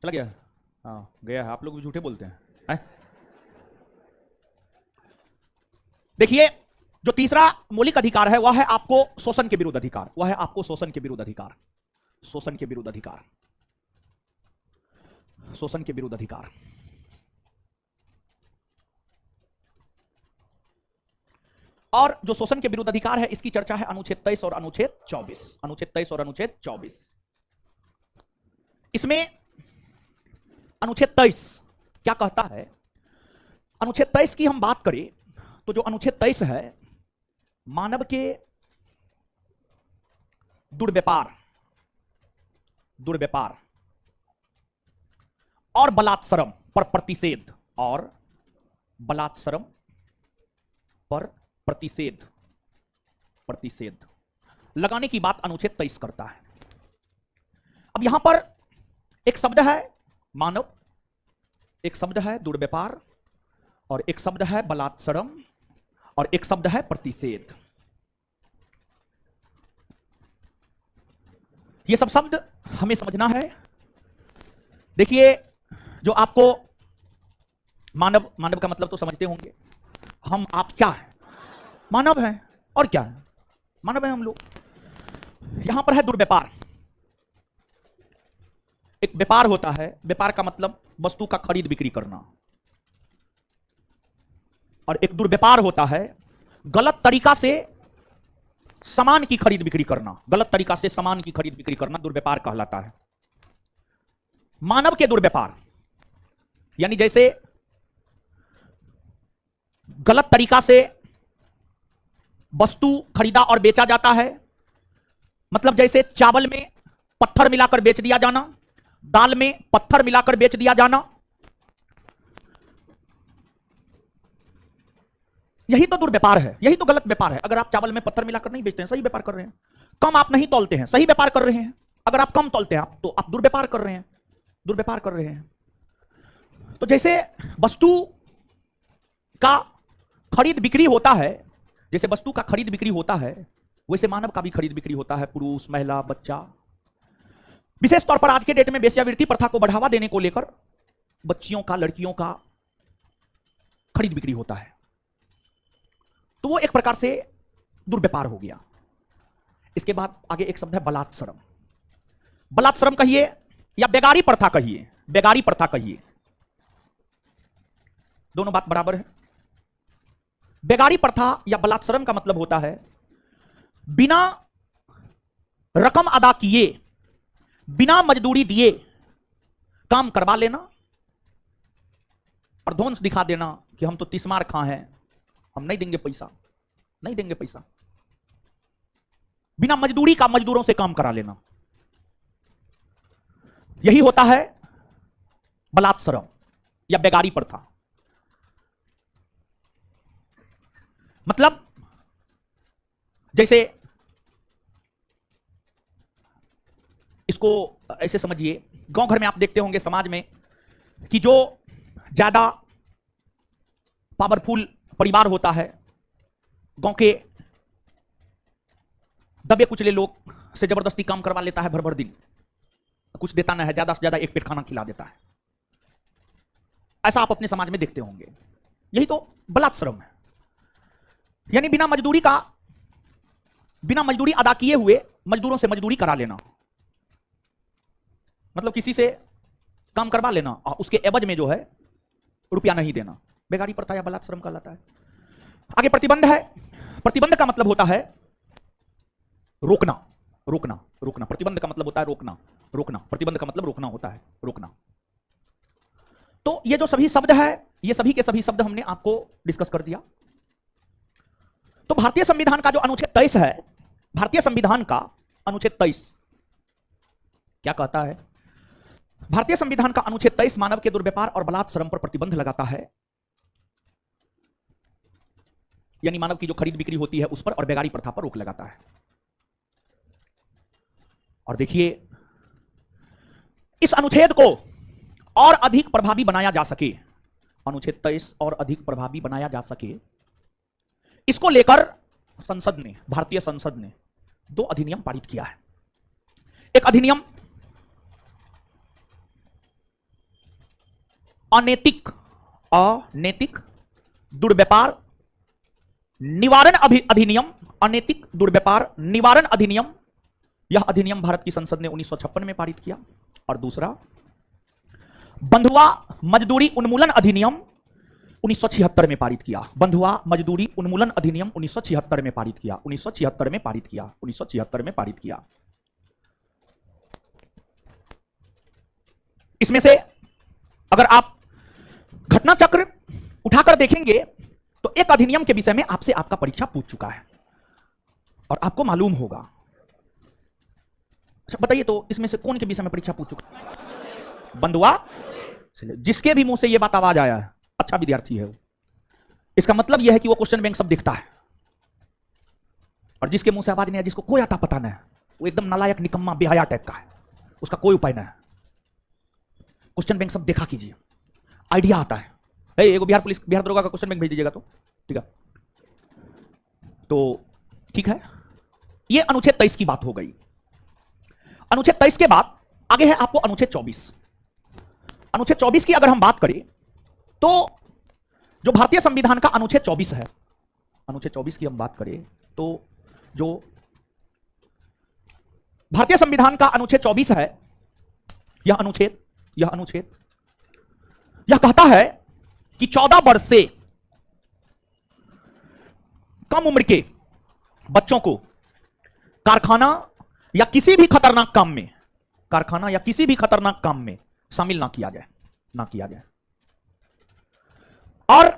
चला गया? हाँ गया है, आप लोग भी झूठे बोलते हैं। देखिए, जो तीसरा मौलिक अधिकार है वह है आपको शोषण के विरुद्ध अधिकार, वह है आपको शोषण के विरुद्ध अधिकार, शोषण के विरुद्ध अधिकार, शोषण के विरुद्ध अधिकार। और जो शोषण के विरुद्ध अधिकार है इसकी चर्चा है अनुच्छेद 23 और अनुच्छेद 24, अनुच्छेद 23 और अनुच्छेद 24। इसमें अनुच्छेद 23 क्या कहता है? अनुच्छेद 23 की हम बात करें तो जो अनुच्छेद 23 है, मानव के दुर्व्यापार, दुर्व्यापार और बलात्सरम पर प्रतिषेध, और बलात्सरम पर प्रतिषेध, प्रतिषेध लगाने की बात अनुच्छेद 23 करता है। अब यहां पर एक शब्द है मानव, एक शब्द है दुर्व्यापार, और एक शब्द है बलात्सरम, और एक शब्द है प्रतिषेध। ये सब शब्द हमें समझना है। देखिए, जो आपको मानव, मानव का मतलब तो समझते होंगे, हम आप क्या है? मानव हैं। और क्या है? मानव है हम लोग। यहां पर है दुर्व्यापार। एक व्यापार होता है, व्यापार का मतलब वस्तु का खरीद बिक्री करना, और एक दुर्व्यापार होता है गलत तरीका से सामान की खरीद बिक्री करना, गलत तरीका से सामान की खरीद बिक्री करना दुर्व्यापार कहलाता है। मानव के दुर्व्यापार यानी जैसे गलत तरीका से वस्तु खरीदा और बेचा जाता है, मतलब जैसे चावल में पत्थर मिलाकर बेच दिया जाना, दाल में पत्थर मिलाकर बेच दिया जाना, यही तो दुर्व्यापार है, यही तो गलत व्यापार है। अगर आप चावल में पत्थर मिलाकर नहीं बेचते हैं, सही व्यापार कर रहे हैं। कम आप नहीं तौलते हैं, सही व्यापार कर रहे हैं। अगर आप कम तौलते हैं आप, तो आप दुर्व्यापार कर रहे हैं, दुर्व्यापार कर रहे हैं। तो जैसे वस्तु का खरीद बिक्री होता है, जैसे वस्तु का खरीद बिक्री होता है, वैसे मानव का भी खरीद बिक्री होता है। पुरुष, महिला, बच्चा। विशेष तौर पर आज के डेट में वेश्यावृत्ति प्रथा को बढ़ावा देने को लेकर बच्चियों का, लड़कियों का खरीद बिक्री होता है, तो वो एक प्रकार से दुर्व्यापार हो गया। इसके बाद आगे एक शब्द है बलात्सरम। बलात्सरम कहिए या बेगारी प्रथा कहिए, बेगारी प्रथा कहिए, दोनों बात बराबर है। बेगारी प्रथा या बलात्सरम का मतलब होता है बिना रकम अदा किए, बिना मजदूरी दिए काम करवा लेना और धौंस दिखा देना कि हम तो तिस्मार खां हैं, हम नहीं देंगे पैसा, नहीं देंगे पैसा। बिना मजदूरी का मजदूरों से काम करा लेना, यही होता है बलात्सरम या बेगारी प्रथा। मतलब जैसे इसको ऐसे समझिए, गांव घर में आप देखते होंगे समाज में कि जो ज्यादा पावरफुल परिवार होता है, गांव के दबे कुचले लोग से जबरदस्ती काम करवा लेता है, भर भर दिन कुछ देता ना है, ज्यादा से ज्यादा एक पेट खाना खिला देता है। ऐसा आप अपने समाज में देखते होंगे। यही तो बलात्सरम है, यानी बिना मजदूरी का, बिना मजदूरी अदा किए हुए मजदूरों से मजदूरी करा लेना, मतलब किसी से काम करवा लेना और उसके एवज में जो है रुपया नहीं देना, बेगारी प्रथा या बलात्सरम कहलाता है। आगे प्रतिबंध है। प्रतिबंध का मतलब होता है रोकना, रोकना, रोकना। प्रतिबंध का मतलब होता है रोकना, रोकना। प्रतिबंध का मतलब रोकना होता है, रोकना। तो ये जो सभी शब्द है, ये सभी के सभी शब्द हमने आपको डिस्कस कर दिया। तो भारतीय संविधान का जो अनुच्छेद 23 है, भारतीय संविधान का अनुच्छेद 23 क्या कहता है? भारतीय संविधान का अनुच्छेद 23 मानव के दुर्व्यापार और बलात्सरम पर प्रतिबंध लगाता है, यानी मानव की जो खरीद बिक्री होती है उस पर और बेगारी प्रथा पर रोक लगाता है। और देखिए, इस अनुच्छेद को और अधिक प्रभावी बनाया जा सके, अनुच्छेद 23 और अधिक प्रभावी बनाया जा सके, इसको लेकर संसद ने, भारतीय संसद ने 2 अधिनियम पारित किया है। एक अधिनियम अनैतिक अनैतिक दुर्व्यापार निवारण अधिनियम, अनैतिक दुर्व्यापार निवारण अधिनियम, यह अधिनियम भारत की संसद ने 1956 में पारित किया। और दूसरा बंधुआ मजदूरी उन्मूलन अधिनियम 1976 में पारित किया। बंधुआ मजदूरी उन्मूलन अधिनियम 1976 में पारित किया, 1976 में पारित किया, 1976 में पारित किया। इसमें से अगर आप घटना चक्र उठाकर देखेंगे तो एक अधिनियम के विषय में आपसे आपका परीक्षा पूछ चुका है और आपको मालूम होगा। अच्छा बताइए तो इसमें से कौन के विषय में परीक्षा पूछ चुका है? बंधुआ। जिसके भी मुंह से यह बात आवाज आया है अच्छा विद्यार्थी है वो, इसका मतलब यह है कि वो क्वेश्चन बैंक सब दिखता है। और जिसके मुंह से आवाज नहीं आया, जिसको कोई आता पता नहीं, वो एकदम नालायक निकम्मा बेहया टाइप का है, उसका कोई उपाय नहीं है। क्वेश्चन बैंक सब देखा कीजिए, आइडिया आता है। एगो बिहार पुलिस बिहार दरोगा का क्वेश्चन बैंक भेज दीजिएगा तो ठीक है। तो ठीक है, ये अनुच्छेद 23 की बात हो गई। अनुच्छेद 23 के बाद आगे है आपको अनुच्छेद 24। अनुच्छेद 24 की अगर हम बात करें तो जो भारतीय संविधान का अनुच्छेद 24 है, अनुच्छेद 24 की हम बात करें तो जो भारतीय संविधान का अनुच्छेद 24 है, यह अनुच्छेद यह कहता है कि 14 वर्ष से कम उम्र के बच्चों को कारखाना या किसी भी खतरनाक काम में, कारखाना या किसी भी खतरनाक काम में शामिल ना किया जाए। और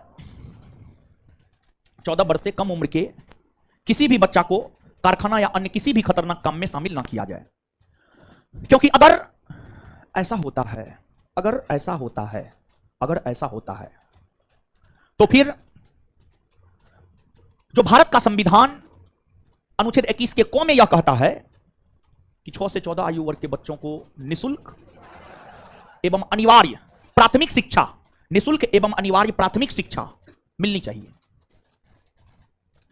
14 वर्ष से कम उम्र के किसी भी बच्चा को कारखाना या अन्य किसी भी खतरनाक काम में शामिल ना किया जाए। क्योंकि अगर ऐसा होता है तो फिर जो भारत का संविधान अनुच्छेद 21 के क में यह कहता है कि 6 से 14 आयु वर्ग के बच्चों को निःशुल्क एवं अनिवार्य प्राथमिक शिक्षा मिलनी चाहिए।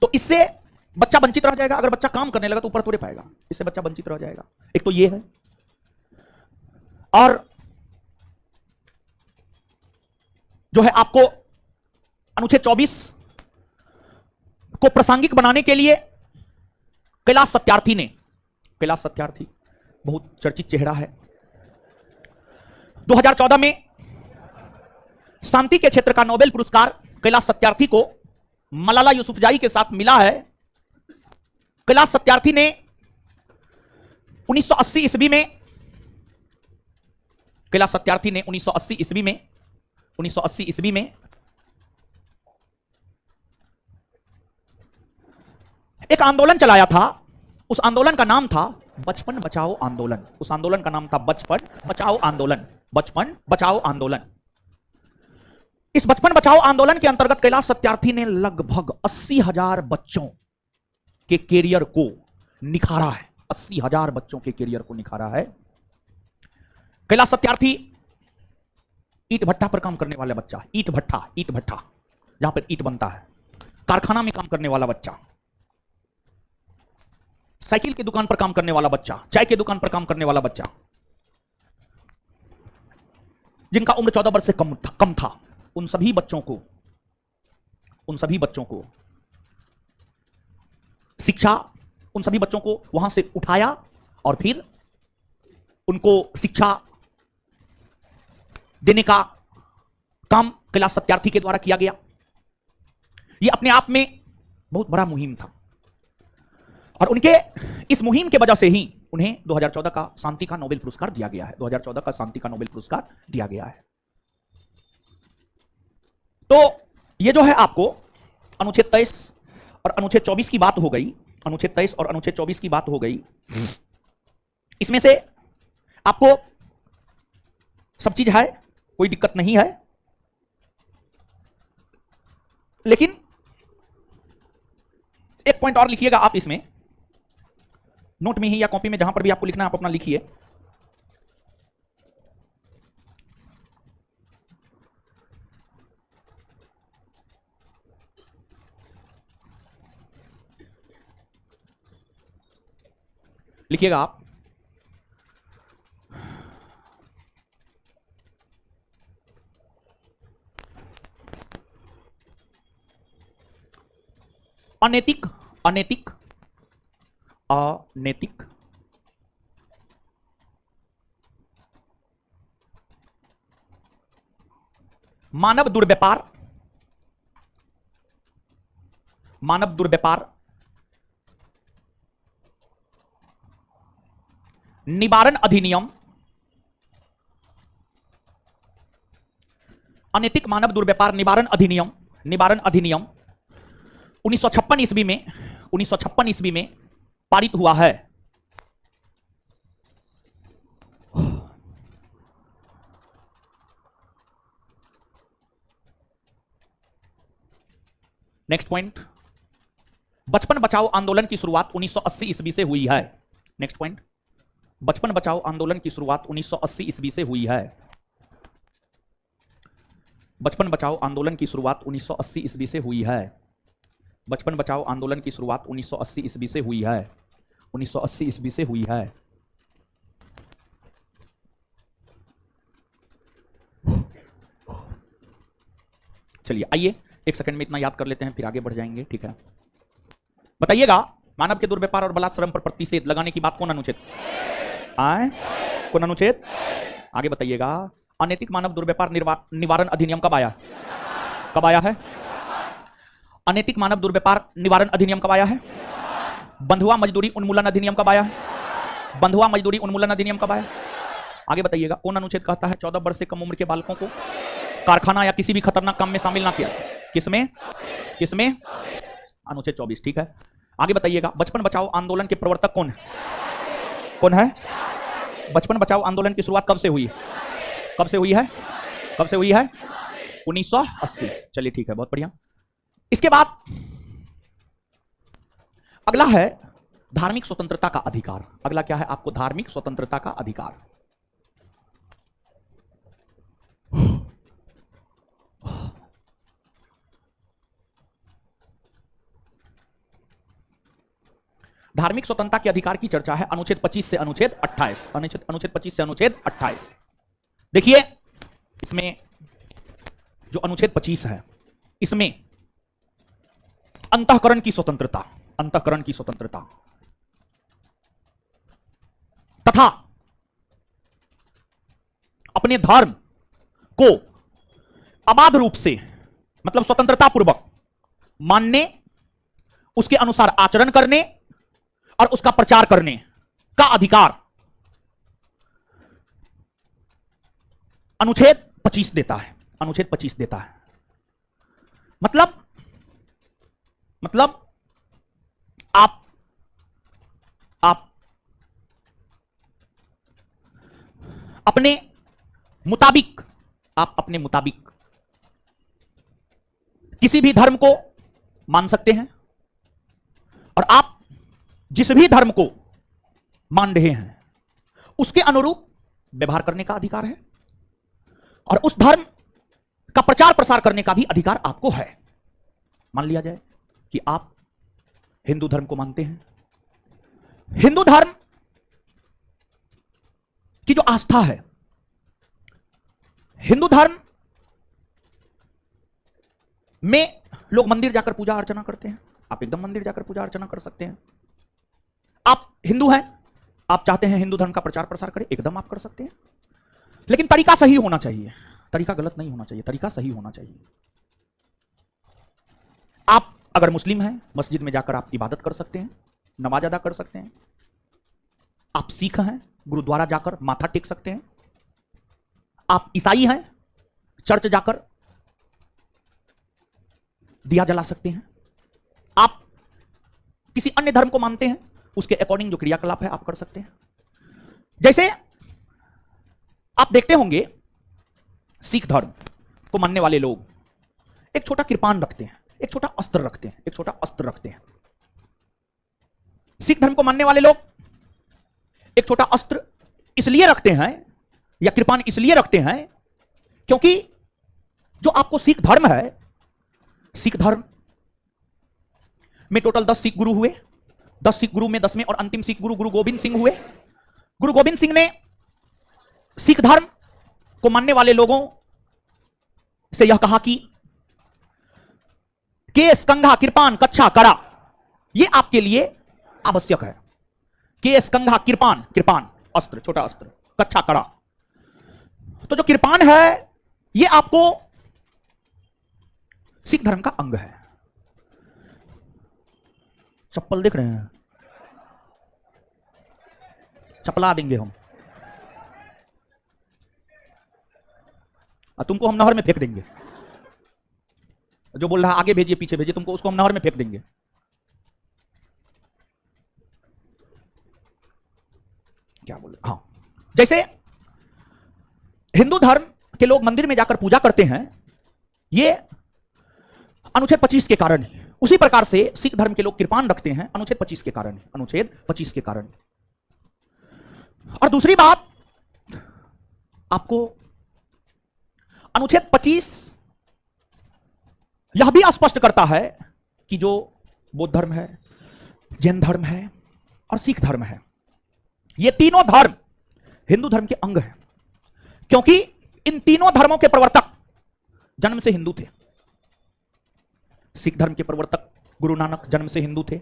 तो इससे बच्चा वंचित रह जाएगा। अगर बच्चा काम करने लगा तो ऊपर थोड़े पाएगा, इससे बच्चा वंचित रह जाएगा। एक तो ये है। और जो है आपको अनुच्छेद 24 को प्रासंगिक बनाने के लिए कैलाश सत्यार्थी बहुत चर्चित चेहरा है। 2014 में शांति के क्षेत्र का नोबेल पुरस्कार कैलाश सत्यार्थी को मलाला यूसुफजाई के साथ मिला है। कैलाश सत्यार्थी ने 1980 ईस्वी में 1980 ईस्वी में एक आंदोलन चलाया था। उस आंदोलन का नाम था बचपन बचाओ आंदोलन। उस आंदोलन का नाम था बचपन बचाओ आंदोलन। इस बचपन बचाओ आंदोलन के अंतर्गत कैलाश सत्यार्थी ने लगभग 80,000 बच्चों के कैरियर को निखारा है। 80,000 बच्चों के कैरियर को निखारा है। कैलाश सत्यार्थी ईट भट्टा पर काम करने वाला बच्चा, ईट भट्टा जहां पर ईट बनता है, कारखाना में काम करने वाला बच्चा, साइकिल की दुकान पर काम करने वाला बच्चा, चाय की दुकान पर काम करने वाला बच्चा, जिनका उम्र 14 वर्ष से कम था, उन सभी बच्चों को शिक्षा, उन सभी बच्चों को वहां से उठाया और फिर उनको शिक्षा देने का काम कैलाश सत्यार्थी के द्वारा किया गया। यह अपने आप में बहुत बड़ा मुहिम था और उनके इस मुहिम के वजह से ही उन्हें 2014 का शांति का नोबेल पुरस्कार दिया गया है। 2014 का शांति का नोबेल पुरस्कार दिया गया है। तो ये जो है आपको अनुच्छेद 23 और अनुच्छेद 24 की बात हो गई। अनुच्छेद 23 और अनुच्छेद 24 की बात हो गई। इसमें से आपको सब चीज है, कोई दिक्कत नहीं है। लेकिन एक पॉइंट और लिखिएगा आप इसमें, नोट में ही या कॉपी में, जहां पर भी आपको लिखना है आप अपना लिखिए। लिखिएगा आप, अनैतिक, अनैतिक, अनैतिक, मानव दुर्व्यापार, मानव दुर्व्यापार निवारण अधिनियम, अनैतिक मानव दुर्व्यापार निवारण अधिनियम, निवारण अधिनियम 1956 ईस्वी में, 1956 ईस्वी में पारित हुआ है। नेक्स्ट पॉइंट, बचपन बचाओ आंदोलन की शुरुआत 1980 ईस्वी से हुई है। नेक्स्ट पॉइंट, बचपन बचाओ आंदोलन की शुरुआत 1980 ईस्वी से हुई है। बचपन बचाओ आंदोलन की शुरुआत 1980 ईस्वी से हुई है। बचपन बचाओ आंदोलन की शुरुआत 1980 ईस्वी से हुई है। 1980 ईस्वी से हुई है। चलिए आइए एक सेकंड में इतना याद कर लेते हैं, फिर आगे बढ़ जाएंगे। ठीक है, बताइएगा, मानव के दुर्व्यापार और बलात्कार पर प्रतिषेध लगाने की बात कौन अनुच्छेद आए, कौन अनुच्छेद? आगे बताइएगा, अनैतिक मानव दुर्व्यापार निवारण अधिनियम कब आया? कब आया है? अनैतिक मानव दुर्व्यापार निवारण अधिनियम कब आया है? बंधुआ मजदूरी उन्मूलन अधिनियम कब आया है? बंधुआ मजदूरी उन्मूलन अधिनियम कब आया? आगे बताइएगा, कौन अनुच्छेद कहता है 14 वर्ष से कम उम्र के बालकों को कारखाना या किसी भी खतरनाक काम में शामिल ना किया? किसमें? किसमें? अनुच्छेद 24। ठीक है, आगे बताइएगा, बचपन बचाओ आंदोलन के प्रवर्तक कौन है? कौन है? बचपन बचाओ आंदोलन की शुरुआत कब से हुई? कब से हुई है? कब से हुई है? 1980। चलिए ठीक है, बहुत बढ़िया। इसके बाद अगला है धार्मिक स्वतंत्रता का अधिकार। अगला क्या है आपको? धार्मिक स्वतंत्रता का अधिकार। धार्मिक स्वतंत्रता के अधिकार की चर्चा है अनुच्छेद 25 से अनुच्छेद 28। अनुच्छेद 25 से अनुच्छेद 28। देखिए, इसमें जो अनुच्छेद 25 है, इसमें अंतःकरण की स्वतंत्रता, अंतःकरण की स्वतंत्रता तथा अपने धर्म को अबाध रूप से, मतलब स्वतंत्रता पूर्वक मानने, उसके अनुसार आचरण करने और उसका प्रचार करने का अधिकार अनुच्छेद 25 देता है। अनुच्छेद 25 देता है। मतलब आप अपने मुताबिक, आप अपने मुताबिक किसी भी धर्म को मान सकते हैं और आप जिस भी धर्म को मान रहे हैं उसके अनुरूप व्यवहार करने का अधिकार है और उस धर्म का प्रचार प्रसार करने का भी अधिकार आपको है। मान लिया जाए कि आप हिंदू धर्म को मानते हैं, हिंदू धर्म की जो आस्था है, हिंदू धर्म में लोग मंदिर जाकर पूजा अर्चना करते हैं। आप एकदम मंदिर जाकर पूजा अर्चना कर सकते हैं। आप हिंदू हैं, आप चाहते हैं हिंदू धर्म का प्रचार प्रसार करें, एकदम आप कर सकते हैं, लेकिन तरीका सही होना चाहिए, तरीका गलत नहीं होना चाहिए, तरीका सही होना चाहिए। आप अगर मुस्लिम हैं, मस्जिद में जाकर आप इबादत कर सकते हैं, नमाज अदा कर सकते हैं। आप सिख हैं, गुरुद्वारा जाकर माथा टेक सकते हैं। आप ईसाई हैं, चर्च जाकर दिया जला सकते हैं। आप किसी अन्य धर्म को मानते हैं, उसके अकॉर्डिंग जो क्रियाकलाप है आप कर सकते हैं। जैसे आप देखते होंगे सिख धर्म को मानने वाले लोग एक छोटा कृपान रखते हैं, एक छोटा अस्त्र रखते हैं, एक छोटा अस्त्र रखते हैं। सिख धर्म को मानने वाले लोग एक छोटा अस्त्र इसलिए रखते हैं या कृपान इसलिए रखते हैं क्योंकि जो आपको सिख धर्म है, सिख धर्म में टोटल 10 सिख गुरु हुए। 10 सिख गुरु में 10वें और अंतिम सिख गुरु गुरु गोविंद सिंह हुए। गुरु गोविंद सिंह ने सिख धर्म को मानने वाले लोगों से यह कहा कि केस, कंघा, कृपान, कच्छा, कड़ा ये आपके लिए आवश्यक है। केस, कंघा, कृपान, कृपान अस्त्र, छोटा अस्त्र, कच्छा, कड़ा। तो जो कृपान है ये आपको सिख धर्म का अंग है। चप्पल देख रहे हैं, चपला देंगे हम, और तुमको हम नहर में फेंक देंगे। जो बोल रहा है आगे भेजिए पीछे भेजिए, तुमको उसको हम नहर में फेंक देंगे। क्या बोले, हाँ, जैसे हिंदू धर्म के लोग मंदिर में जाकर पूजा करते हैं, ये अनुच्छेद 25 के कारण ही। उसी प्रकार से सिख धर्म के लोग कृपान रखते हैं, अनुच्छेद 25 के कारण, अनुच्छेद 25 के कारण। और दूसरी बात, आपको अनुच्छेद 25 यह भी स्पष्ट करता है कि जो बौद्ध धर्म है, जैन धर्म है और सिख धर्म है, ये तीनों धर्म हिंदू धर्म के अंग हैं, क्योंकि इन तीनों धर्मों के प्रवर्तक जन्म से हिंदू थे। सिख धर्म के प्रवर्तक गुरु नानक जन्म से हिंदू थे।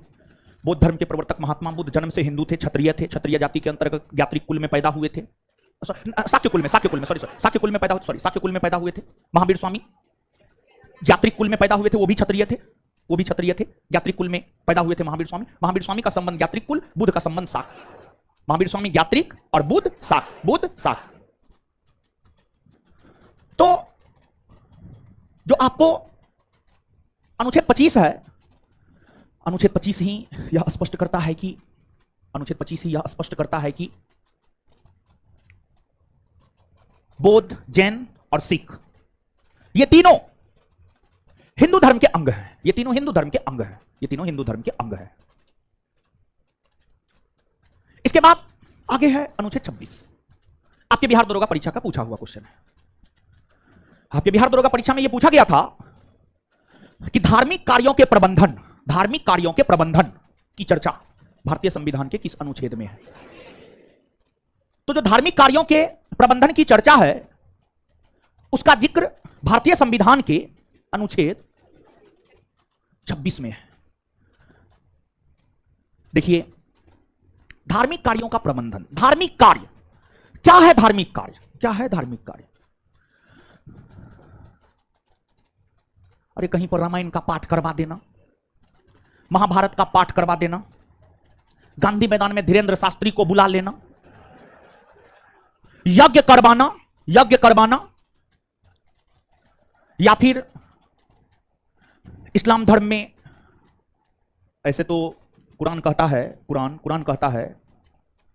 बौद्ध धर्म के प्रवर्तक महात्मा बुद्ध जन्म से हिंदू थे, क्षत्रिय थे, क्षत्रिय जाति के अंतर्गत यात्रिक कुल में पैदा हुए थे। शाक्य कुल में, शाक्य कुल में, शाक्य कुल में पैदा हुए, शाक्य कुल में पैदा हुए थे। महावीर स्वामी यात्रिक कुल में पैदा हुए थे, वो भी क्षत्रिय थे, वो भी क्षत्रिय थे। यात्रिक कुल में पैदा हुए थे महावीर स्वामी। महावीर स्वामी का संबंध यात्रिक कुल, बुद्ध का संबंध शाक। महावीर स्वामी यात्रिक और बुद्ध शाक, बुद्ध शाक। तो जो आपको अनुच्छेद 25 है, अनुच्छेद 25 ही यह स्पष्ट करता है कि, अनुच्छेद 25 ही यह स्पष्ट करता है कि बौद्ध, जैन और सिख ये तीनों हिंदू धर्म के अंग हैं। ये तीनों हिंदू धर्म के अंग हैं। ये तीनों हिंदू धर्म के अंग हैं। इसके बाद आगे है अनुच्छेद 26। आपके बिहार दरोगा परीक्षा का पूछा हुआ क्वेश्चन है। आपके बिहार दरोगा परीक्षा में यह पूछा गया था कि धार्मिक कार्यों के प्रबंधन, धार्मिक कार्यों के प्रबंधन की चर्चा भारतीय संविधान के किस अनुच्छेद में है? तो जो धार्मिक कार्यों के प्रबंधन की चर्चा है उसका जिक्र भारतीय संविधान के अनुच्छेद 26 में है। देखिए, धार्मिक कार्यों का प्रबंधन, धार्मिक कार्य क्या है? धार्मिक कार्य क्या है? धार्मिक कार्य, अरे कहीं पर रामायण का पाठ करवा देना, महाभारत का पाठ करवा देना, गांधी मैदान में धीरेन्द्र शास्त्री को बुला लेना, यज्ञ करवाना, यज्ञ करवाना, या फिर इस्लाम धर्म में ऐसे तो कुरान कहता है, कुरान कहता है,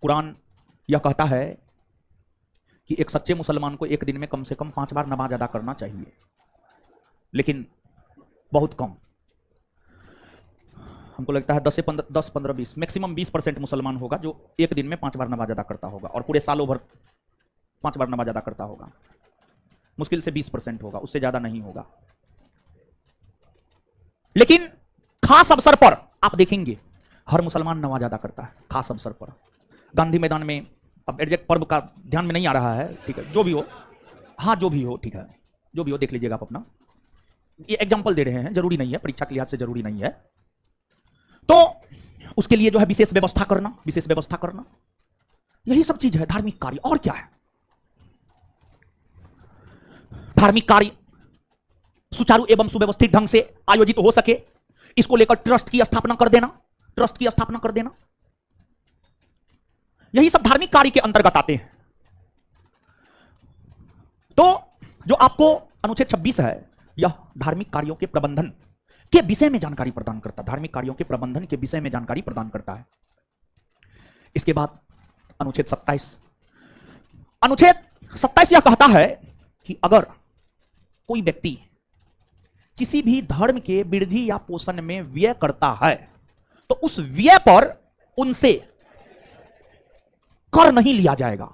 कुरान यह कहता है कि एक सच्चे मुसलमान को एक दिन में कम से कम 5 बार नमाज अदा करना चाहिए, लेकिन बहुत कम, हमको लगता है 10 से 15, 20, मैक्सिमम 20% मुसलमान होगा जो एक दिन में 5 बार नमाज अदा करता होगा, और पूरे सालों भर 5 बार नमाज अदा करता होगा। मुश्किल से 20% होगा, उससे ज्यादा नहीं होगा। लेकिन खास अवसर पर आप देखेंगे हर मुसलमान नमाज अदा करता है, खास अवसर पर। गांधी मैदान में, अब एग्जैक्ट पर्व का ध्यान में नहीं आ रहा है, ठीक है, जो भी हो, हाँ जो भी हो, ठीक है, जो भी हो देख लीजिएगा आप अपना। ये एग्जाम्पल दे रहे हैं, जरूरी नहीं है, परीक्षा के लिहाज से जरूरी नहीं है। तो उसके लिए जो है विशेष व्यवस्था करना, विशेष व्यवस्था करना, यही सब चीज है धार्मिक कार्य। और क्या है? धार्मिक कार्य सुचारू एवं सुव्यवस्थित ढंग से आयोजित हो सके, इसको लेकर ट्रस्ट की स्थापना कर देना, ट्रस्ट की स्थापना कर देना, यही सब धार्मिक कार्य के अंतर्गत आते हैं। तो जो आपको अनुच्छेद 26 है, यह धार्मिक कार्यों के प्रबंधन के विषय में जानकारी प्रदान करता है, धार्मिक कार्यों के प्रबंधन के विषय में जानकारी प्रदान करता है। इसके बाद अनुच्छेद 27, अनुच्छेद 27 यह कहता है कि अगर कोई व्यक्ति किसी भी धर्म के वृद्धि या पोषण में व्यय करता है तो उस व्यय पर उनसे कर नहीं लिया जाएगा,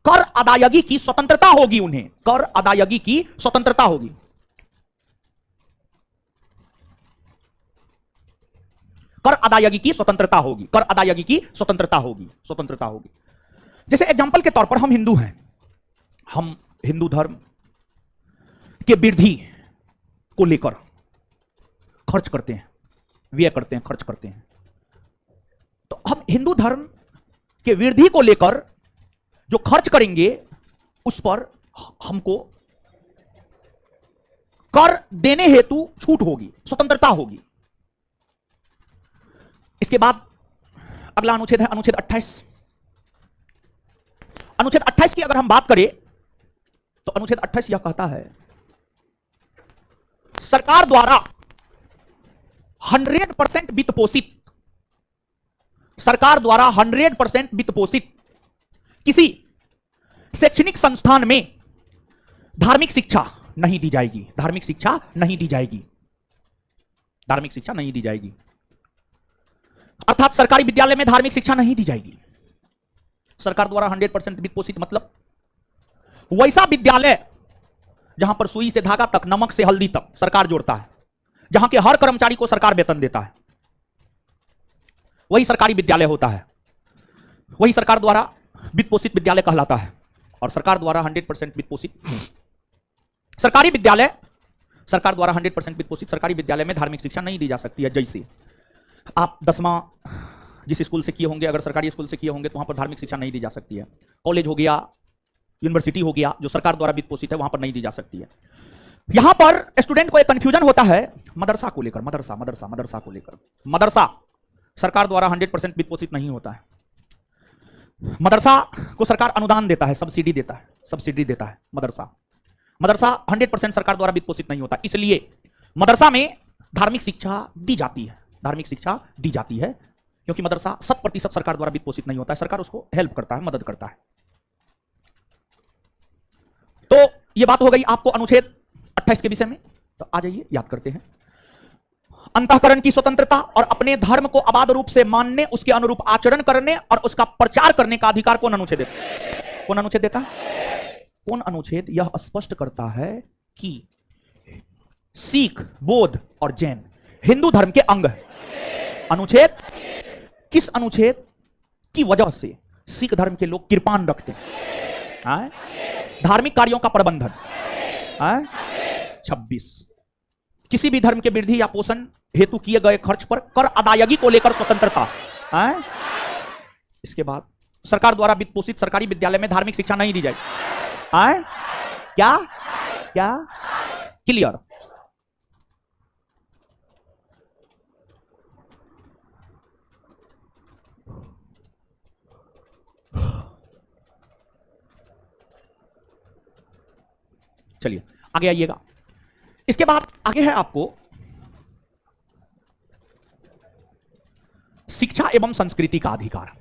कर अदायगी की स्वतंत्रता होगी, उन्हें कर अदायगी की स्वतंत्रता होगी। कर अदायगी की स्वतंत्रता होगी, कर अदायगी की स्वतंत्रता होगी, स्वतंत्रता होगी। जैसे एग्जांपल के तौर पर हम हिंदू हैं, हम हिंदू धर्म के वृद्धि को लेकर खर्च करते हैं, व्यय करते हैं, खर्च करते हैं। तो हम हिंदू धर्म के वृद्धि को लेकर जो खर्च करेंगे उस पर हमको कर देने हेतु छूट होगी, स्वतंत्रता होगी। इसके बाद अगला अनुच्छेद है अनुच्छेद 28। अनुच्छेद 28 की अगर हम बात करें तो अनुच्छेद 28 यह कहता है सरकार द्वारा 100% वित्त पोषित, सरकार द्वारा 100% वित्त पोषित किसी शैक्षणिक संस्थान में धार्मिक शिक्षा नहीं दी जाएगी, धार्मिक शिक्षा नहीं दी जाएगी, धार्मिक शिक्षा नहीं दी जाएगी। अर्थात सरकारी विद्यालय में धार्मिक शिक्षा नहीं दी जाएगी। सरकार द्वारा 100% वित्त पोषित मतलब वैसा विद्यालय जहां पर सुई से धागा तक, नमक से हल्दी तक सरकार जोड़ता है, जहां के हर कर्मचारी को सरकार वेतन देता है, वही सरकारी विद्यालय होता है, वही सरकार द्वारा वित्त पोषित विद्यालय कहलाता है। और सरकार द्वारा 100% वित्त पोषित सरकारी विद्यालय, सरकार द्वारा 100% वित्त पोषित सरकारी विद्यालय में धार्मिक शिक्षा नहीं दी जा सकती है। जैसे आप 10वां जिस स्कूल से किए होंगे, अगर सरकारी स्कूल से किए होंगे तो वहां पर धार्मिक शिक्षा नहीं दी जा सकती है। कॉलेज हो गया, यूनिवर्सिटी हो गया, जो सरकार द्वारा वित्त पोषित है, वहां पर नहीं दी जा सकती है। यहां पर स्टूडेंट को एक कंफ्यूजन होता है मदरसा को लेकर, मदरसा को लेकर। मदरसा सरकार द्वारा 100% वित्त पोषित नहीं होता है। मदरसा को सरकार अनुदान देता है, सब्सिडी देता है, सब्सिडी देता है। मदरसा 100% सरकार द्वारा वित्त पोषित नहीं होता, इसलिए मदरसा में धार्मिक शिक्षा दी जाती है, धार्मिक शिक्षा दी जाती है, क्योंकि मदरसा 100% सरकार द्वारा वित्त पोषित नहीं होता है, सरकार उसको हेल्प करता है, मदद करता है। तो यह बात हो गई आपको अनुच्छेद 28 के विषय में। तो आ जाइए याद करते हैं। अंतःकरण की स्वतंत्रता और अपने धर्म को अबाध रूप से मानने, उसके अनुरूप आचरण करने और उसका प्रचार करने का अधिकार कौन अनुच्छेद देता है? कौन अनुच्छेद देता है? कौन अनुच्छेद यह स्पष्ट करता है कि सिख, बौद्ध और जैन हिंदू धर्म के अंग है। अनुच्छेद, किस अनुच्छेद की वजह से सिख धर्म के लोग कृपान रखते हैं? धार्मिक कार्यों का प्रबंधन। 26, किसी भी धर्म के वृद्धि या पोषण हेतु किए गए खर्च पर कर अदायगी को लेकर स्वतंत्रता। इसके बाद सरकार द्वारा वित्त पोषित सरकारी विद्यालय में धार्मिक शिक्षा नहीं दी जाएगी। क्या क्या क्लियर? चलिए आगे आइएगा। इसके बाद आगे है आपको शिक्षा एवं संस्कृति का अधिकार।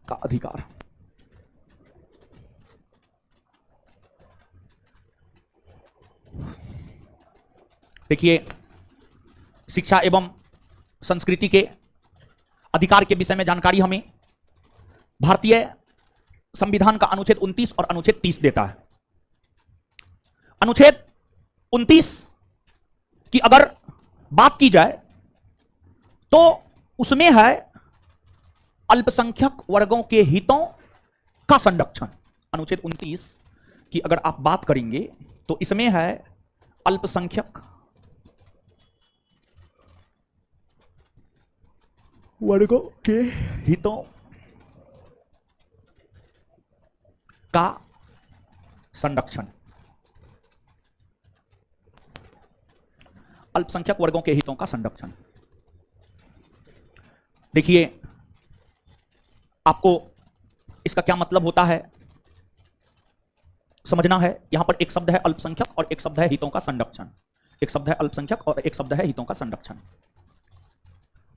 का अधिकार देखिए, शिक्षा एवं संस्कृति के अधिकार के विषय में जानकारी हमें भारतीय संविधान का अनुच्छेद 29 और अनुच्छेद 30 देता है। अनुच्छेद 29 की अगर बात की जाए तो उसमें है अल्पसंख्यक वर्गों के हितों का संरक्षण। अनुच्छेद 29 की अगर आप बात करेंगे तो इसमें है अल्पसंख्यक वर्गों के हितों का संरक्षण। अल्पसंख्यक वर्गों के हितों का संरक्षण। देखिए, आपको इसका क्या मतलब होता है समझना है। यहां पर एक शब्द है अल्पसंख्यक और एक शब्द है हितों का संरक्षण। एक शब्द है अल्पसंख्यक और एक शब्द है हितों का संरक्षण।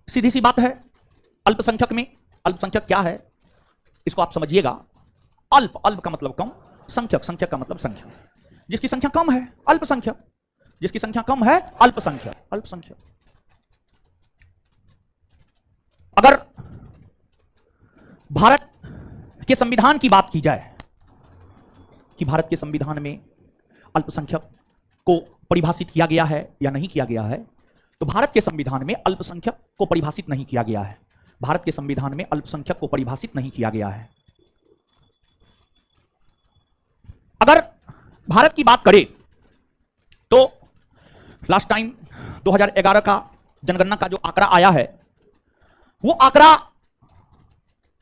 सीधी सी बात है, अल्पसंख्यक में, अल्पसंख्यक क्या है इसको आप समझिएगा। अल्प, अल्प का मतलब कम, संख्यक, संख्यक का मतलब संख्या। जिसकी संख्या कम है अल्पसंख्यक, जिसकी संख्या कम है अल्पसंख्यक, अल्पसंख्यक। अगर भारत के संविधान की बात की जाए कि भारत के संविधान में अल्पसंख्यक को परिभाषित किया गया है या नहीं किया गया है, तो भारत के संविधान में अल्पसंख्यक को परिभाषित नहीं किया गया है। भारत के संविधान में अल्पसंख्यक को परिभाषित नहीं किया गया है। अगर भारत की बात करें तो लास्ट टाइम 2011 का जनगणना का जो आंकड़ा आया है, वो आंकड़ा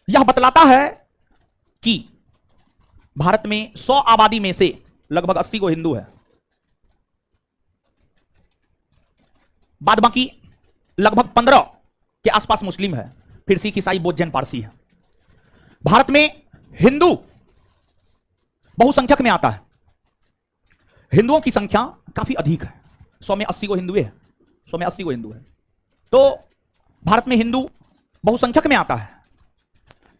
यह बतलाता है कि भारत में 100 आबादी में से लगभग 80 को हिंदू है, बाद बाकी लगभग 15 के आसपास मुस्लिम है, फिर सिख, ईसाई, बौद्ध, जैन, पारसी है। भारत में हिंदू बहुसंख्यक में आता है, हिंदुओं की संख्या काफी अधिक है, 100 में 80 को हिंदू है, 100 में 80 को हिंदू है। तो भारत में हिंदू बहुसंख्यक में आता है।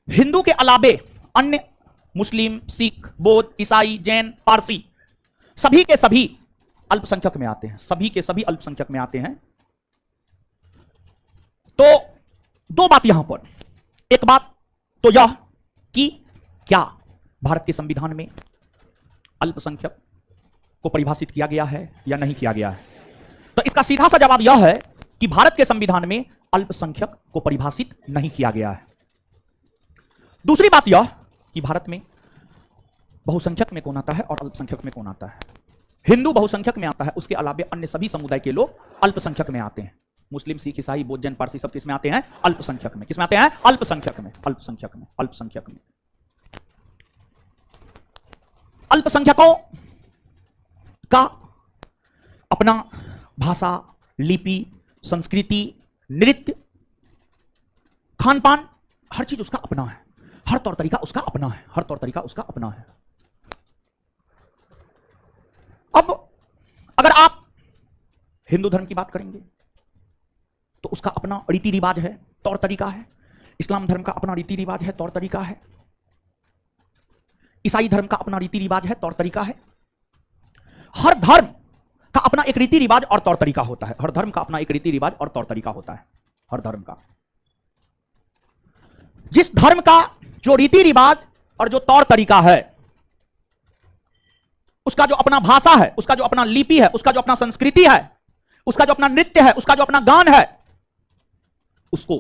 हिंदू के अलावे अन्य मुस्लिम, सिख, बौद्ध, ईसाई, जैन, पारसी सभी के सभी अल्पसंख्यक में आते हैं, सभी के सभी अल्पसंख्यक में आते हैं। तो दो बात यहां पर, एक बात तो यह कि क्या भारत के संविधान में अल्पसंख्यक को परिभाषित किया गया है या नहीं किया गया है। तो इसका सीधा सा जवाब यह है कि भारत के संविधान में अल्पसंख्यक को परिभाषित नहीं किया गया है। दूसरी बात यह कि भारत में बहुसंख्यक में कौन आता है और अल्पसंख्यक में कौन आता है। हिंदू बहुसंख्यक में आता है, उसके अलावे अन्य सभी समुदाय के लोग अल्पसंख्यक में आते हैं। मुस्लिम, सिख, ईसाई, बौद्ध, जैन, पारसी सब किसमें आते हैं? अल्पसंख्यक में। किसमें आते हैं? अल्पसंख्यक में, अल्पसंख्यक में, अल्पसंख्यक में। अल्पसंख्यकों का अपना भाषा, लिपि, संस्कृति, नृत्य, खान पान, हर चीज उसका अपना है, हर तौर तरीका उसका अपना है, हर तौर तरीका उसका अपना है। अब अगर आप हिंदू धर्म की बात करेंगे तो उसका अपना रीति रिवाज है, तौर तरीका है। इस्लाम धर्म का अपना रीति रिवाज है, तौर तरीका है। ईसाई धर्म का अपना रीति रिवाज है, तौर तरीका है। हर धर्म का अपना एक रीति रिवाज और तौर तरीका होता है, हर धर्म का अपना एक रीति रिवाज और तौर तरीका होता है, हर धर्म का। जिस धर्म का जो रीति रिवाज और जो तौर तरीका है, उसका जो अपना भाषा है, उसका जो अपना लिपि है, उसका जो अपना संस्कृति है, उसका जो अपना नृत्य है, उसका जो अपना गान है, उसको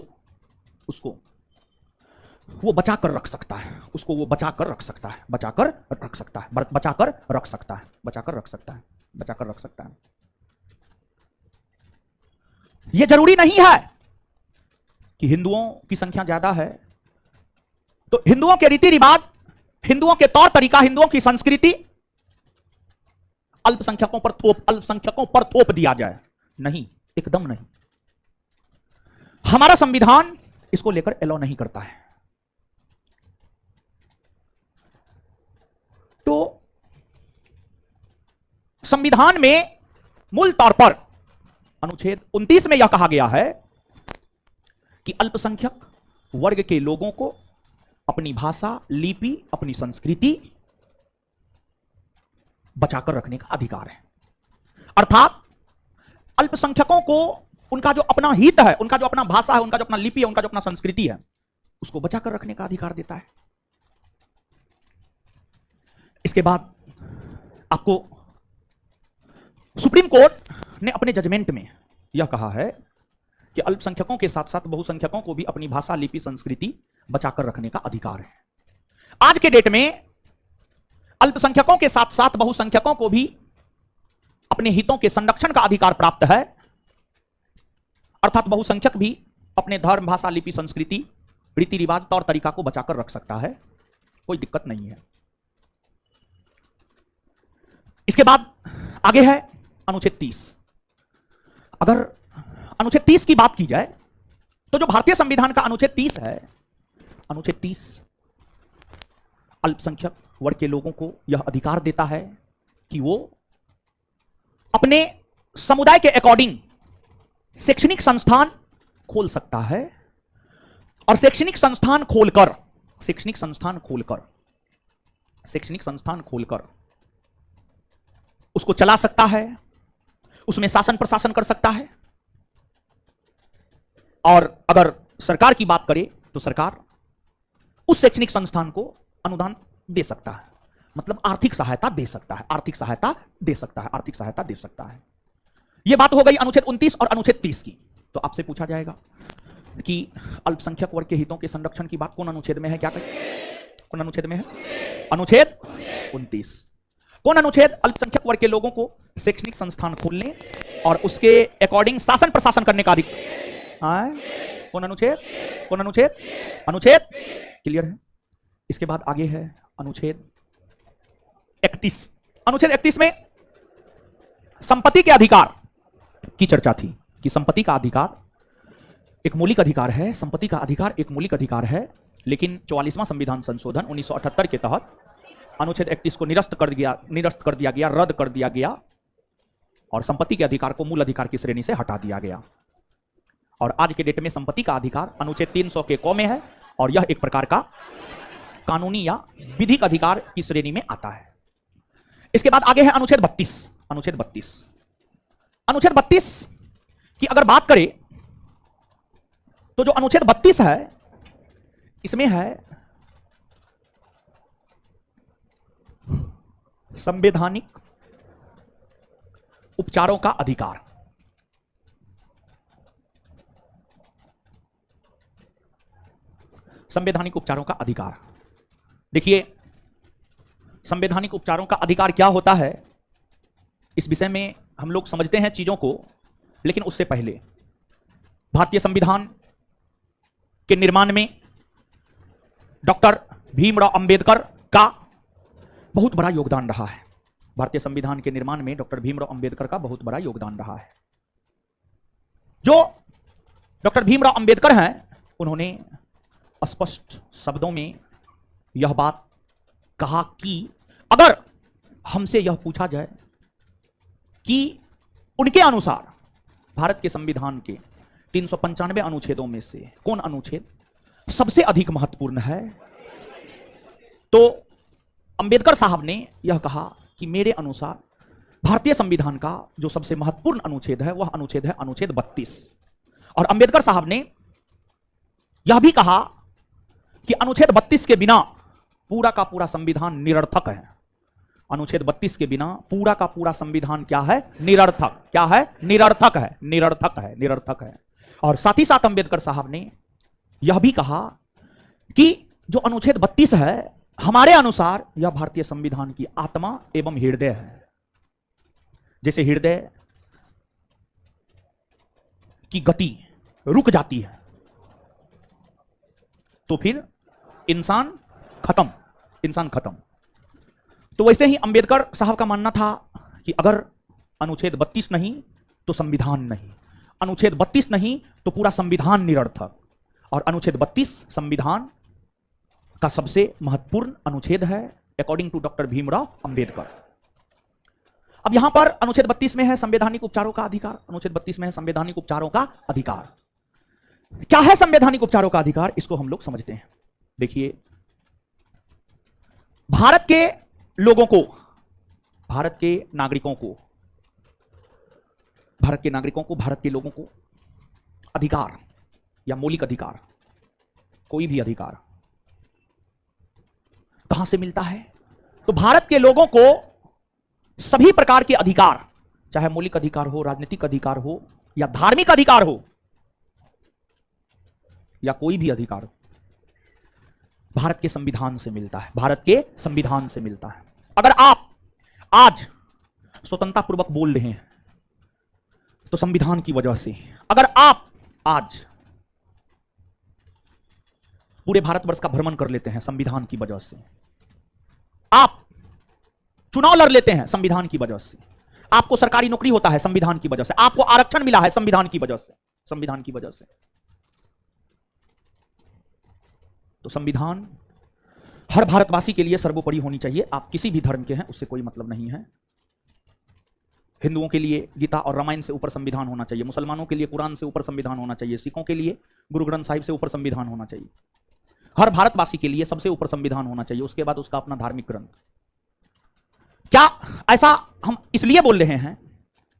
वो बचा कर रख सकता है, उसको वो बचा कर रख सकता है, बचा कर रख सकता है, बचा कर रख सकता है, बचा कर रख सकता है, बचा कर रख सकता है। यह जरूरी नहीं है कि हिंदुओं की संख्या ज्यादा है तो हिंदुओं के रीति रिवाज, हिंदुओं के तौर तरीका, हिंदुओं की संस्कृति अल्पसंख्यकों पर थोप दिया जाए। नहीं, एकदम नहीं। हमारा संविधान इसको लेकर एलाउ नहीं करता है। तो संविधान में मूल तौर पर अनुच्छेद 29 में यह कहा गया है कि अल्पसंख्यक वर्ग के लोगों को अपनी भाषा, लिपि, अपनी संस्कृति बचाकर रखने का अधिकार है। अर्थात अल्पसंख्यकों को उनका जो अपना हित है, उनका जो अपना भाषा है, उनका जो अपना लिपि है, उनका जो अपना संस्कृति है, उसको बचाकर रखने का अधिकार देता है। इसके बाद आपको सुप्रीम कोर्ट ने अपने जजमेंट में यह कहा है कि अल्पसंख्यकों के साथ साथ बहुसंख्यकों को भी अपनी भाषा, लिपि, संस्कृति बचाकर रखने का अधिकार है। आज के डेट में अल्पसंख्यकों के साथ साथ बहुसंख्यकों को भी अपने हितों के संरक्षण का अधिकार प्राप्त है। अर्थात बहुसंख्यक भी अपने धर्म, भाषा, लिपि, संस्कृति, रीति रिवाज, तौर तरीका को बचाकर रख सकता है, कोई दिक्कत नहीं है। इसके बाद आगे है अनुच्छेद 30। अगर अनुच्छेद 30 की बात की जाए तो जो भारतीय संविधान का अनुच्छेद 30 है, अनुच्छेद 30 अल्पसंख्यक वर्ग के लोगों को यह अधिकार देता है कि वो अपने समुदाय के अकॉर्डिंग शैक्षणिक संस्थान खोल सकता है और शैक्षणिक संस्थान खोलकर उसको चला सकता है, उसमें शासन प्रशासन कर सकता है। और अगर सरकार की बात करें तो सरकार उस शैक्षणिक संस्थान को अनुदान दे सकता है, मतलब आर्थिक सहायता दे सकता है, आर्थिक सहायता दे सकता है, आर्थिक सहायता दे सकता है। यह बात हो गई अनुच्छेद 29 और अनुच्छेद 30 की। तो आपसे पूछा जाएगा कि अल्पसंख्यक वर्ग के हितों के संरक्षण की बात कौन अनुच्छेद में है, क्या करें? कौन अनुच्छेद में है? अनुच्छेद 29। कौन अनुच्छेद अल्पसंख्यक वर्ग के लोगों को शैक्षणिक संस्थान खोलने और उसके अकॉर्डिंग शासन प्रशासन करने का अधिकार। कौन अनुच्छेद? कौन अनुच्छेद? अनुच्छेद क्लियर है। इसके बाद आगे है अनुच्छेद 31। अनुच्छेद 31 में संपत्ति के अधिकार की चर्चा थी कि संपत्ति का अधिकार एक मौलिक अधिकार है। संपत्ति का अधिकार एक मौलिक अधिकार है, लेकिन 44वां संविधान संशोधन 1978 के तहत अनुच्छेद 31 को निरस्त कर दिया गया, रद्द कर दिया गया और संपत्ति के अधिकार को मूल अधिकार की श्रेणी से हटा दिया गया। और आज के डेट में संपत्ति का अधिकार अनुच्छेद 300 के क में है और यह एक प्रकार का कानूनी या विधिक अधिकार की श्रेणी में आता है। इसके बाद आगे है अनुच्छेद 32। अनुच्छेद 32, अनुच्छेद 32 की अगर बात करें तो जो अनुच्छेद 32 है इसमें है संवैधानिक उपचारों का अधिकार। संवैधानिक उपचारों का अधिकार, देखिए संवैधानिक उपचारों का अधिकार क्या होता है, इस विषय में हम लोग समझते हैं चीजों को, लेकिन उससे पहले भारतीय संविधान के निर्माण में डॉक्टर भीमराव अंबेडकर का बहुत बड़ा योगदान रहा है। भारतीय संविधान के निर्माण में डॉक्टर भीमराव अंबेडकर का बहुत बड़ा योगदान रहा है। जो डॉक्टर भीमराव अंबेडकर हैं उन्होंने स्पष्ट शब्दों में यह बात कहा कि अगर हमसे यह पूछा जाए कि उनके अनुसार भारत के संविधान के 395 अनुच्छेदों में से कौन अनुच्छेद सबसे अधिक महत्वपूर्ण है, तो अंबेडकर साहब ने यह कहा कि मेरे अनुसार भारतीय संविधान का जो सबसे महत्वपूर्ण अनुच्छेद है वह अनुच्छेद है अनुच्छेद 32। और अंबेडकर साहब ने यह भी कहा कि अनुच्छेद 32 के बिना पूरा का पूरा संविधान निरर्थक है। अनुच्छेद 32 के बिना पूरा का पूरा संविधान क्या है? निरर्थक। क्या है? निरर्थक है, निरर्थक है, निरर्थक है। और साथ ही साथ अंबेडकर साहब ने यह भी कहा कि जो अनुच्छेद 32 है हमारे अनुसार यह भारतीय संविधान की आत्मा एवं हृदय है। जैसे हृदय की गति रुक जाती है तो फिर इंसान खत्म, इंसान खत्म। तो वैसे ही अंबेडकर साहब का मानना था कि अगर अनुच्छेद 32 नहीं तो संविधान नहीं, अनुच्छेद 32 नहीं तो पूरा संविधान निरर्थक, और अनुच्छेद 32 संविधान का सबसे महत्वपूर्ण अनुच्छेद है according to doctor Bhimrao Ambedkar. अब यहां पर अनुच्छेद 32 में है संवैधानिक उपचारों का अधिकार। अनुच्छेद 32 में है संवैधानिक उपचारों का अधिकार। क्या है संवैधानिक उपचारों का अधिकार, इसको हम लोग समझते हैं। देखिए भारत के लोगों को, भारत के नागरिकों को, भारत के नागरिकों को, भारत के लोगों को अधिकार या मौलिक अधिकार, कोई भी अधिकार कहां से मिलता है? तो भारत के लोगों को सभी प्रकार के अधिकार, चाहे मौलिक अधिकार हो, राजनीतिक अधिकार हो या धार्मिक अधिकार हो या कोई भी अधिकार हो, भारत के संविधान से मिलता है। भारत के संविधान से मिलता है। अगर आप आज स्वतंत्रता पूर्वक बोल रहे हैं तो संविधान की वजह से। अगर आप आज पूरे भारतवर्ष का भ्रमण कर लेते हैं संविधान की वजह से। आप चुनाव लड़ लेते हैं संविधान की वजह से। आपको सरकारी नौकरी होता है संविधान की वजह से। आपको आरक्षण मिला है संविधान की वजह से, संविधान की वजह से। तो संविधान हर भारतवासी के लिए सर्वोपरि होनी चाहिए। आप किसी भी धर्म के हैं उससे कोई मतलब नहीं है। हिंदुओं के लिए गीता और रामायण से ऊपर संविधान होना चाहिए, मुसलमानों के लिए कुरान से ऊपर संविधान होना चाहिए, सिखों के लिए गुरु ग्रंथ साहिब से ऊपर संविधान होना चाहिए। हर भारतवासी के लिए सबसे ऊपर संविधान होना चाहिए, उसके बाद उसका अपना धार्मिक ग्रंथ। क्या ऐसा हम इसलिए बोल रहे हैं?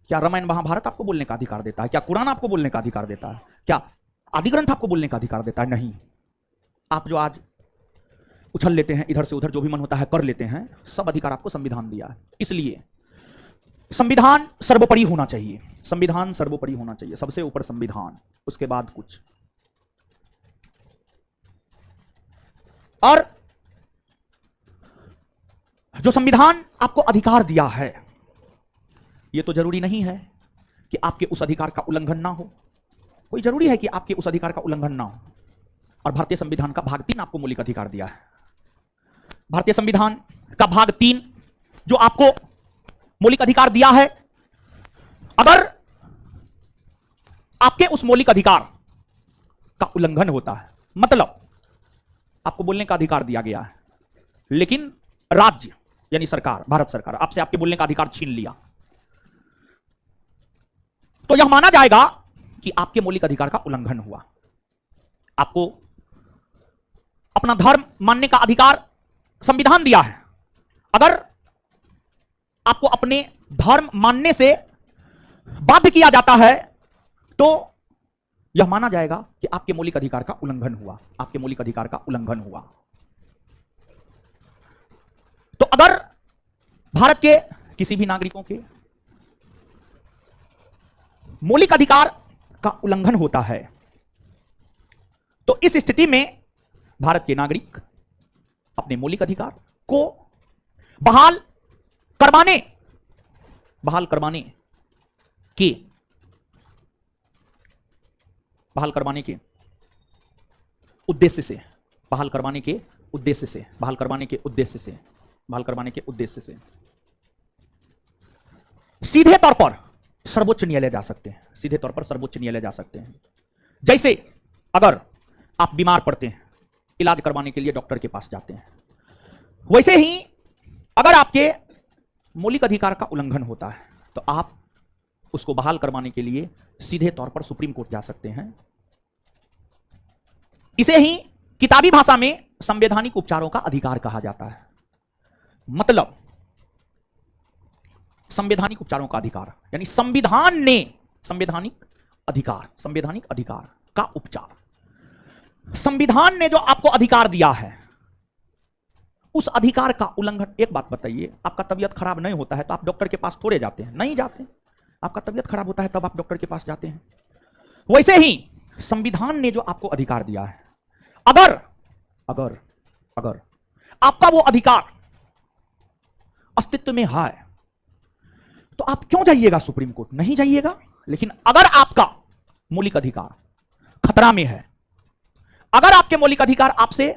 क्या रामायण महाभारत आपको बोलने का अधिकार देता है? क्या कुरान आपको बोलने का अधिकार देता है? क्या आदि ग्रंथ आपको बोलने का अधिकार देता है? नहीं। आप जो आज उछल लेते हैं, इधर से उधर जो भी मन होता है कर लेते हैं, सब अधिकार आपको संविधान दिया है। इसलिए संविधान सर्वोपरि होना चाहिए, संविधान सर्वोपरि होना चाहिए, सबसे ऊपर संविधान, उसके बाद कुछ। और जो संविधान आपको अधिकार दिया है यह तो जरूरी नहीं है कि आपके उस अधिकार का उल्लंघन ना हो। कोई जरूरी है कि आपके उस अधिकार का उल्लंघन ना हो। और भारतीय संविधान का भाग 3 आपको मौलिक अधिकार दिया है। भारतीय संविधान का भाग 3 जो आपको मौलिक अधिकार दिया है, अगर आपके उस मौलिक अधिकार का उल्लंघन होता है, मतलब आपको बोलने का अधिकार दिया गया है, लेकिन राज्य यानी सरकार, भारत सरकार आपसे आपके बोलने का अधिकार छीन लिया, तो यह माना जाएगा कि आपके मौलिक अधिकार का उल्लंघन हुआ। आपको अपना धर्म मानने का अधिकार संविधान दिया है। अगर आपको अपने धर्म मानने से बाध्य किया जाता है तो यह माना जाएगा कि आपके मौलिक अधिकार का उल्लंघन हुआ, आपके मौलिक अधिकार का उल्लंघन हुआ। तो अगर भारत के किसी भी नागरिकों के मौलिक अधिकार का उल्लंघन होता है तो इस स्थिति में भारत के नागरिक अपने मौलिक अधिकार को बहाल करवाने के उद्देश्य से सीधे तौर पर सर्वोच्च न्यायालय जा सकते हैं। जैसे अगर आप बीमार पड़ते हैं, इलाज करवाने के लिए डॉक्टर के पास जाते हैं, वैसे ही अगर आपके मौलिक अधिकार का उल्लंघन होता है तो आप उसको बहाल करवाने के लिए सीधे तौर पर सुप्रीम कोर्ट जा सकते हैं। इसे ही किताबी भाषा में संवैधानिक उपचारों का अधिकार कहा जाता है। मतलब संवैधानिक उपचारों का अधिकार यानी संवैधानिक अधिकार का उपचार। संविधान ने जो आपको अधिकार दिया है उस अधिकार का उल्लंघन। एक बात बताइए, आपका तबीयत खराब नहीं होता है तो आप डॉक्टर के पास थोड़े जाते हैं, नहीं जाते। आपका तबीयत खराब होता है तब आप डॉक्टर के पास जाते हैं। वैसे ही संविधान ने जो आपको अधिकार दिया है, अगर आपका वो अधिकार अस्तित्व में है तो आप क्यों जाइएगा सुप्रीम कोर्ट? नहीं जाइएगा। लेकिन अगर आपका मौलिक अधिकार खतरा में है, अगर आपके मौलिक अधिकार आपसे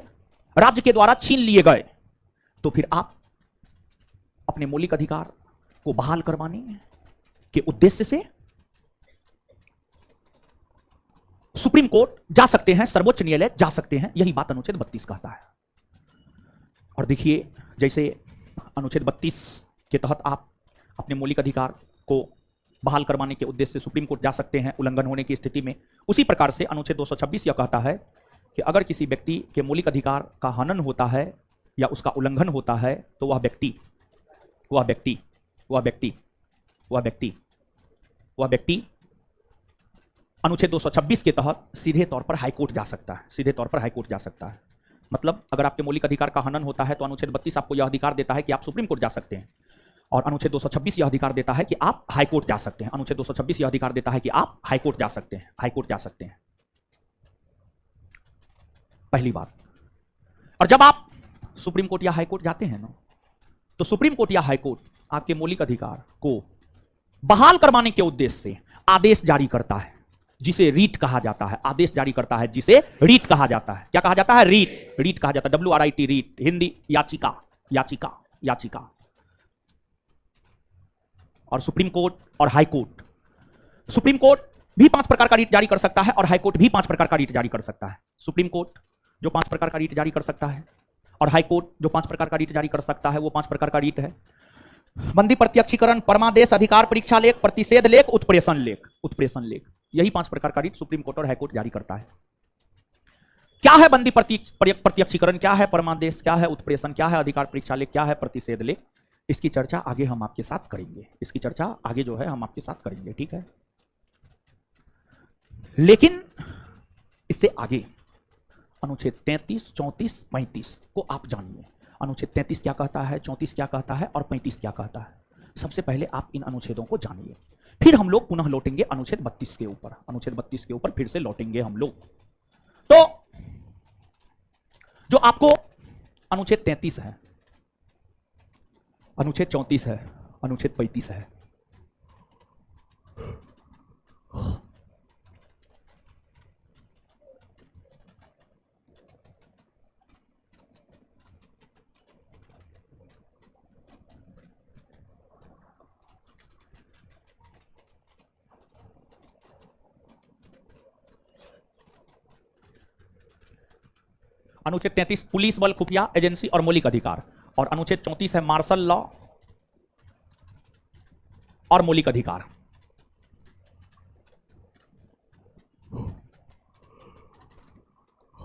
राज्य के द्वारा छीन लिए गए, तो फिर आप अपने मौलिक अधिकार को बहाल करवाने के उद्देश्य से सुप्रीम कोर्ट जा सकते हैं, सर्वोच्च न्यायालय जा सकते हैं। यही बात अनुच्छेद 32 कहता है। और देखिए, जैसे अनुच्छेद 32 के तहत आप अपने मौलिक अधिकार को बहाल करवाने के उद्देश्य से सुप्रीम कोर्ट जा सकते हैं उल्लंघन होने की स्थिति में, उसी प्रकार से अनुच्छेद 226 यह कहता है कि अगर किसी व्यक्ति के मौलिक अधिकार का हनन होता है या उसका उल्लंघन होता है तो वह व्यक्ति अनुच्छेद 226 के तहत सीधे तौर पर हाईकोर्ट जा सकता है। मतलब अगर आपके मौलिक अधिकार का हनन होता है तो अनुच्छेद 32 आपको यह अधिकार देता है कि आप सुप्रीम कोर्ट जा सकते हैं, और अनुच्छेद 226 यह अधिकार देता है कि आप हाईकोर्ट जा सकते हैं। अनुच्छेद 226 यह अधिकार देता है कि आप हाईकोर्ट जा सकते हैं। पहली बात। और जब आप सुप्रीम कोर्ट या हाईकोर्ट जाते हैं ना, तो सुप्रीम कोर्ट या हाईकोर्ट आपके मौलिक अधिकार को बहाल करवाने के उद्देश्य से आदेश जारी करता है, जिसे रीट कहा जाता है। आदेश जारी करता है जिसे रीट कहा जाता है। क्या कहा जाता है? रीट कहा जाता है। WRIT, रीट, हिंदी याचिका। और सुप्रीम कोर्ट और हाई कोर्ट, सुप्रीम कोर्ट भी 5 प्रकार का रीट जारी कर सकता है और हाई कोर्ट भी 5 प्रकार का रीट जारी कर सकता है। सुप्रीम कोर्ट जो 5 प्रकार का रीट जारी कर सकता है और हाई कोर्ट जो 5 प्रकार का रीट जारी कर सकता है, वो 5 प्रकार का रीट है: बंदी प्रत्यक्षीकरण, परमादेश, अधिकार परीक्षा लेख, प्रतिषेध लेख, उत्प्रेषण लेख। यही 5 प्रकार का रीट सुप्रीम कोर्ट और हाई कोर्ट जारी करता है। क्या है बंदी प्रत्यक्षीकरण, क्या है परमादेश, क्या है उत्प्रेषण, क्या है अधिकार परीक्षा लेख, क्या है प्रतिषेध लेख, इसकी चर्चा आगे हम आपके साथ करेंगे। ठीक है। लेकिन इससे आगे अनुच्छेद 33, 34, 35 को आप जानिए। अनुच्छेद 33 क्या कहता है, 34 क्या कहता है और 35 क्या कहता है। सबसे पहले आप इन अनुच्छेदों को जानिए, फिर हम लोग पुनः लौटेंगे अनुच्छेद 32 के ऊपर। अनुच्छेद 32 के ऊपर फिर से लौटेंगे हम लोग। तो जो आपको अनुच्छेद 33 है, अनुच्छेद 34 है, अनुच्छेद 35 है, अनुच्छेद 33 पुलिस बल, खुफिया एजेंसी और मौलिक अधिकार, और अनुच्छेद 34 है मार्शल लॉ और मौलिक अधिकार।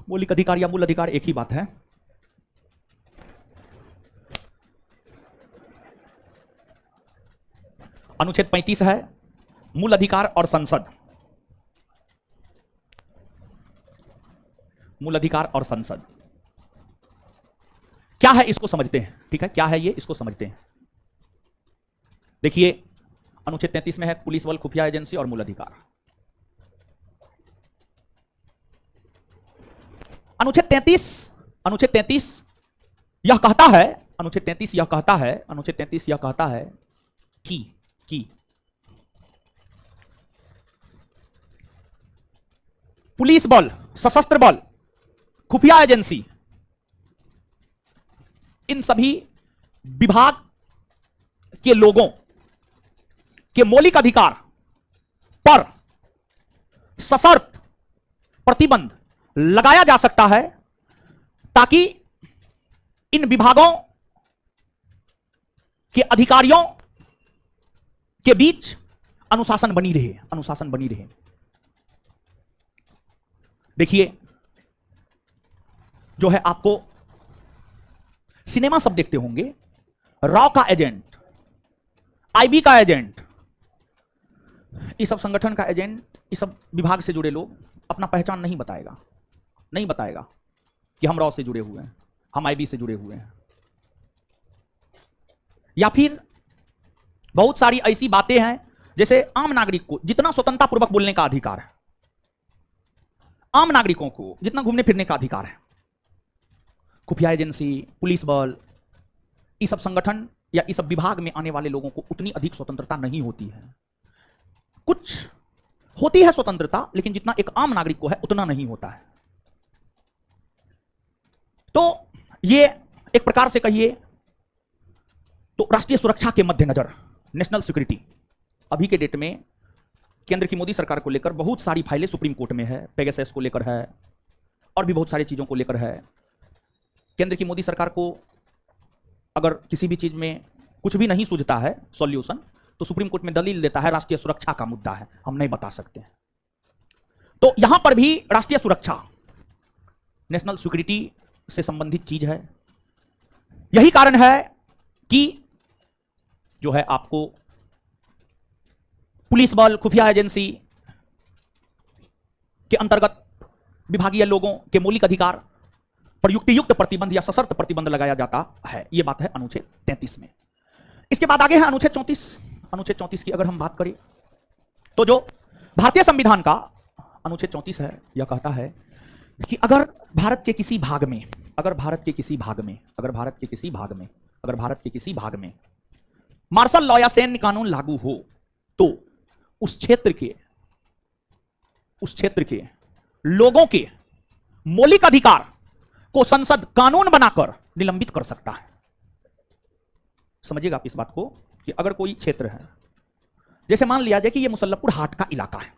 मौलिक अधिकार या मूल अधिकार एक ही बात है। अनुच्छेद 35 है मूल अधिकार और संसद। मूल अधिकार और संसद क्या है इसको समझते हैं, ठीक है, क्या है ये इसको समझते हैं। देखिए अनुच्छेद 33 में है पुलिस बल, खुफिया एजेंसी और मूल अधिकार। अनुच्छेद 33 यह कहता है, अनुच्छेद 33 यह कहता है, अनुच्छेद 33 यह कहता है कि पुलिस बल, सशस्त्र बल, खुफिया एजेंसी, इन सभी विभाग के लोगों के मौलिक अधिकार पर सशर्त प्रतिबंध लगाया जा सकता है ताकि इन विभागों के अधिकारियों के बीच अनुशासन बनी रहे, अनुशासन बनी रहे। देखिए जो है आपको सिनेमा सब देखते होंगे, रॉ का एजेंट, आईबी का एजेंट, इस सब संगठन का एजेंट, इस सब विभाग से जुड़े लोग अपना पहचान नहीं बताएगा, नहीं बताएगा कि हम रॉ से जुड़े हुए हैं, हम आईबी से जुड़े हुए हैं। या फिर बहुत सारी ऐसी बातें हैं जैसे आम नागरिक को जितना स्वतंत्रता पूर्वक बोलने का अधिकार है, आम नागरिकों को जितना घूमने फिरने का अधिकार है, खुफिया एजेंसी, पुलिस बल, इस सब संगठन या इस सब विभाग में आने वाले लोगों को उतनी अधिक स्वतंत्रता नहीं होती है। कुछ होती है स्वतंत्रता, लेकिन जितना एक आम नागरिक को है उतना नहीं होता है। तो ये एक प्रकार से कहिए तो राष्ट्रीय सुरक्षा के मद्देनजर, नेशनल सिक्योरिटी, अभी के डेट में केंद्र की मोदी सरकार को लेकर बहुत सारी फाइलें सुप्रीम कोर्ट में है, पेगासस को लेकर है और भी बहुत सारी चीजों को लेकर है। केंद्र की मोदी सरकार को अगर किसी भी चीज में कुछ भी नहीं सूझता है सॉल्यूशन, तो सुप्रीम कोर्ट में दलील देता है राष्ट्रीय सुरक्षा का मुद्दा है, हम नहीं बता सकते हैं। तो यहां पर भी राष्ट्रीय सुरक्षा, नेशनल सिक्योरिटी से संबंधित चीज है। यही कारण है कि जो है आपको पुलिस बल, खुफिया एजेंसी के अंतर्गत विभागीय लोगों के मौलिक अधिकार पर युक्तियुक्त प्रतिबंध या सशर्त प्रतिबंध लगाया जाता है। यह बात है अनुच्छेद 33 में। इसके बाद आगे है अनुच्छेद 34। अनुच्छेद 34 की अगर हम बात करें तो जो भारतीय संविधान का अनुच्छेद 34 है, यह कहता है कि अगर भारत के किसी भाग में, अगर भारत के किसी भाग में, अगर भारत के किसी भाग में, अगर भारत के किसी भाग में मार्शल लॉ या सैन्य कानून लागू हो तो उस क्षेत्र के लोगों के मौलिक अधिकार को संसद कानून बनाकर निलंबित कर सकता है। समझिएगा आप इस बात को कि अगर कोई क्षेत्र है, जैसे मान लिया जाए कि यह मुसल्लमपुर हाट का इलाका है,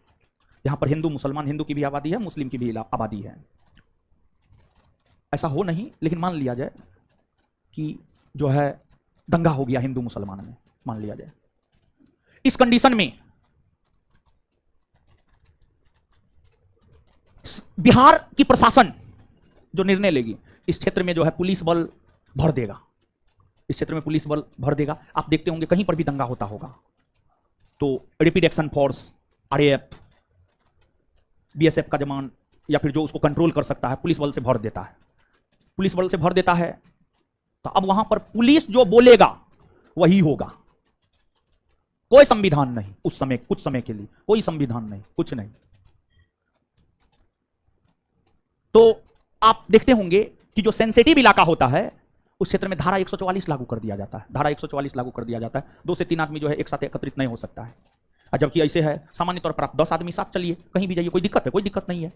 यहां पर हिंदू मुसलमान, हिंदू की भी आबादी है, मुस्लिम की भी आबादी है, ऐसा हो नहीं, लेकिन मान लिया जाए कि जो है दंगा हो गया हिंदू मुसलमान में, मान लिया जाए। इस कंडीशन में बिहार की प्रशासन जो निर्णय लेगी, इस क्षेत्र में जो है पुलिस बल भर देगा, इस क्षेत्र में पुलिस बल भर देगा। आप देखते होंगे कहीं पर भी दंगा होता होगा तो rapid action force, RAF, BSF का जवान या फिर जो उसको कंट्रोल कर सकता है पुलिस बल से भर देता है, पुलिस बल से भर देता है। तो अब वहां पर पुलिस जो बोलेगा वही होगा, कोई संविधान नहीं उस समय, कुछ समय के लिए कोई संविधान नहीं, कुछ नहीं। तो आप देखते होंगे कि जो सेंसिटिव इलाका होता है उस क्षेत्र में धारा 144 लागू कर दिया जाता है, धारा 144 लागू कर दिया जाता है। 2 से 3 आदमी जो है एक साथ एकत्रित नहीं हो सकता है। और जबकि ऐसे है सामान्य तौर पर आप 10 आदमी साथ चलिए, कहीं भी जाइए, कोई दिक्कत है? कोई दिक्कत नहीं है,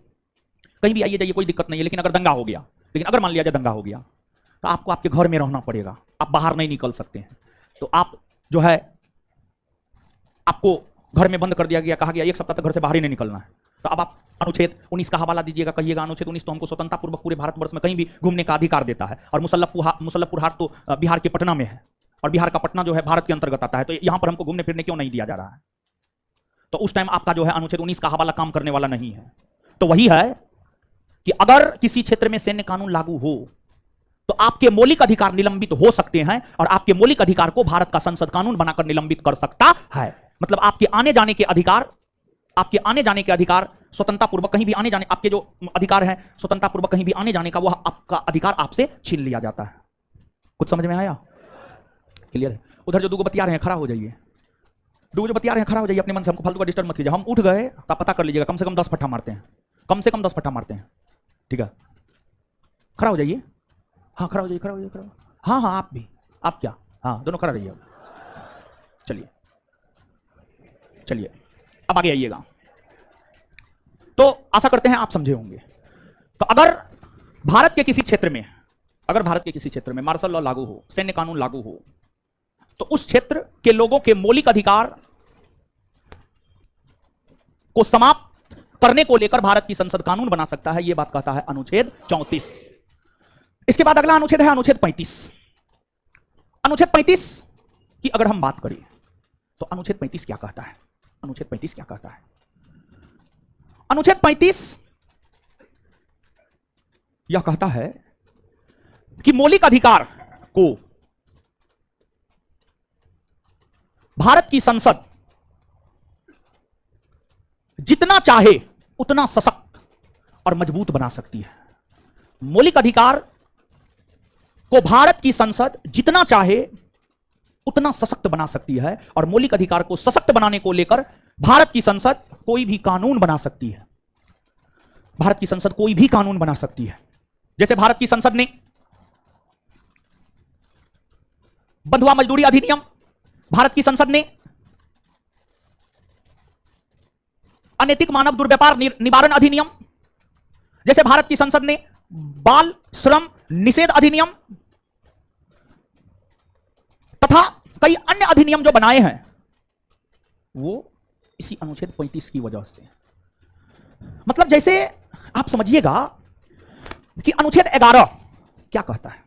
कहीं भी आइए जाइए कोई दिक्कत नहीं है। लेकिन अगर दंगा हो गया, लेकिन अगर मान लिया जाए दंगा हो गया, तो आपको आपके घर में रहना पड़ेगा, आप बाहर नहीं निकल सकते हैं। तो आप जो है, आपको घर में बंद कर दिया गया, कहा गया 1 सप्ताह तक घर से बाहर ही नहीं निकलना है। तो अब आप अनुच्छेद 19 का हवाला दीजिएगा, कहिएगा अनुच्छेद 19 तो हमको स्वतंत्रतापूर्वक पूरे भारतवर्ष में कहीं भी घूमने का अधिकार देता है, और मुसल्लफपुर हाट तो बिहार के पटना में है, और बिहार का पटना जो है भारत के अंतर्गत आता है, तो यहां पर हमको घूमने फिरने क्यों नहीं दिया जा रहा है? तो उस टाइम आपका जो है अनुच्छेद 19 का हवाला काम करने वाला नहीं है। तो वही है कि अगर किसी क्षेत्र में सैन्य कानून लागू हो तो आपके मौलिक अधिकार निलंबित हो सकते हैं, और आपके मौलिक अधिकार को भारत का संसद कानून बनाकर निलंबित कर सकता है। मतलब आपके आने जाने के अधिकार स्वतंत्रतापूर्वक कहीं भी आने जाने, आपके जो अधिकार है स्वतंत्रतापूर्वक कहीं भी आने जाने का, वह आपका अधिकार आपसे छीन लिया जाता है। कुछ समझ में आया? क्लियर है? उधर जो दूगो बतिया रहे हैं खड़ा हो जाइए, दूगो जो बतिया रहे हैं खड़ा हो जाइए, अपने मन से हमको फालतू का डिस्टर्ब मत कीजिए। हम उठ गए तो पता कर लीजिएगा, कम से कम 10 फट्टा मारते हैं, कम से कम 10 फट्टा मारते हैं, ठीक है? खड़ा हो जाइए, हाँ खड़ा हो जाइए, खड़ा हो जाइए, हाँ हाँ आप भी, आप क्या, हाँ दोनों खड़ा रहिए। चलिए चलिए अब आगे आइएगा। तो आशा करते हैं आप समझे होंगे। तो अगर भारत के किसी क्षेत्र में मार्शल लॉ लागू हो, सैन्य कानून लागू हो, तो उस क्षेत्र के लोगों के मौलिक अधिकार को समाप्त करने को लेकर भारत की संसद कानून बना सकता है। यह बात कहता है अनुच्छेद 34। इसके बाद अगला अनुच्छेद है अनुच्छेद 35। अनुच्छेद 35 की अगर हम बात करें तो अनुच्छेद 35 क्या कहता है? अनुच्छेद 35 क्या कहता है? अनुच्छेद 35 यह कहता है कि मौलिक अधिकार को भारत की संसद जितना चाहे उतना सशक्त और मजबूत बना सकती है। मौलिक अधिकार को भारत की संसद जितना चाहे उतना सशक्त बना सकती है, और मौलिक अधिकार को सशक्त बनाने को लेकर भारत की संसद कोई भी कानून बना सकती है। भारत की संसद कोई भी कानून बना सकती है। जैसे भारत की संसद ने बंधुआ मजदूरी अधिनियम, भारत की संसद ने अनैतिक मानव दुर्व्यापार निवारण अधिनियम, जैसे भारत की संसद ने बाल श्रम निषेध अधिनियम तथा कई अन्य अधिनियम जो बनाए हैं, वो इसी अनुच्छेद 35 की वजह से। मतलब जैसे आप समझिएगा कि अनुच्छेद 11 क्या कहता है?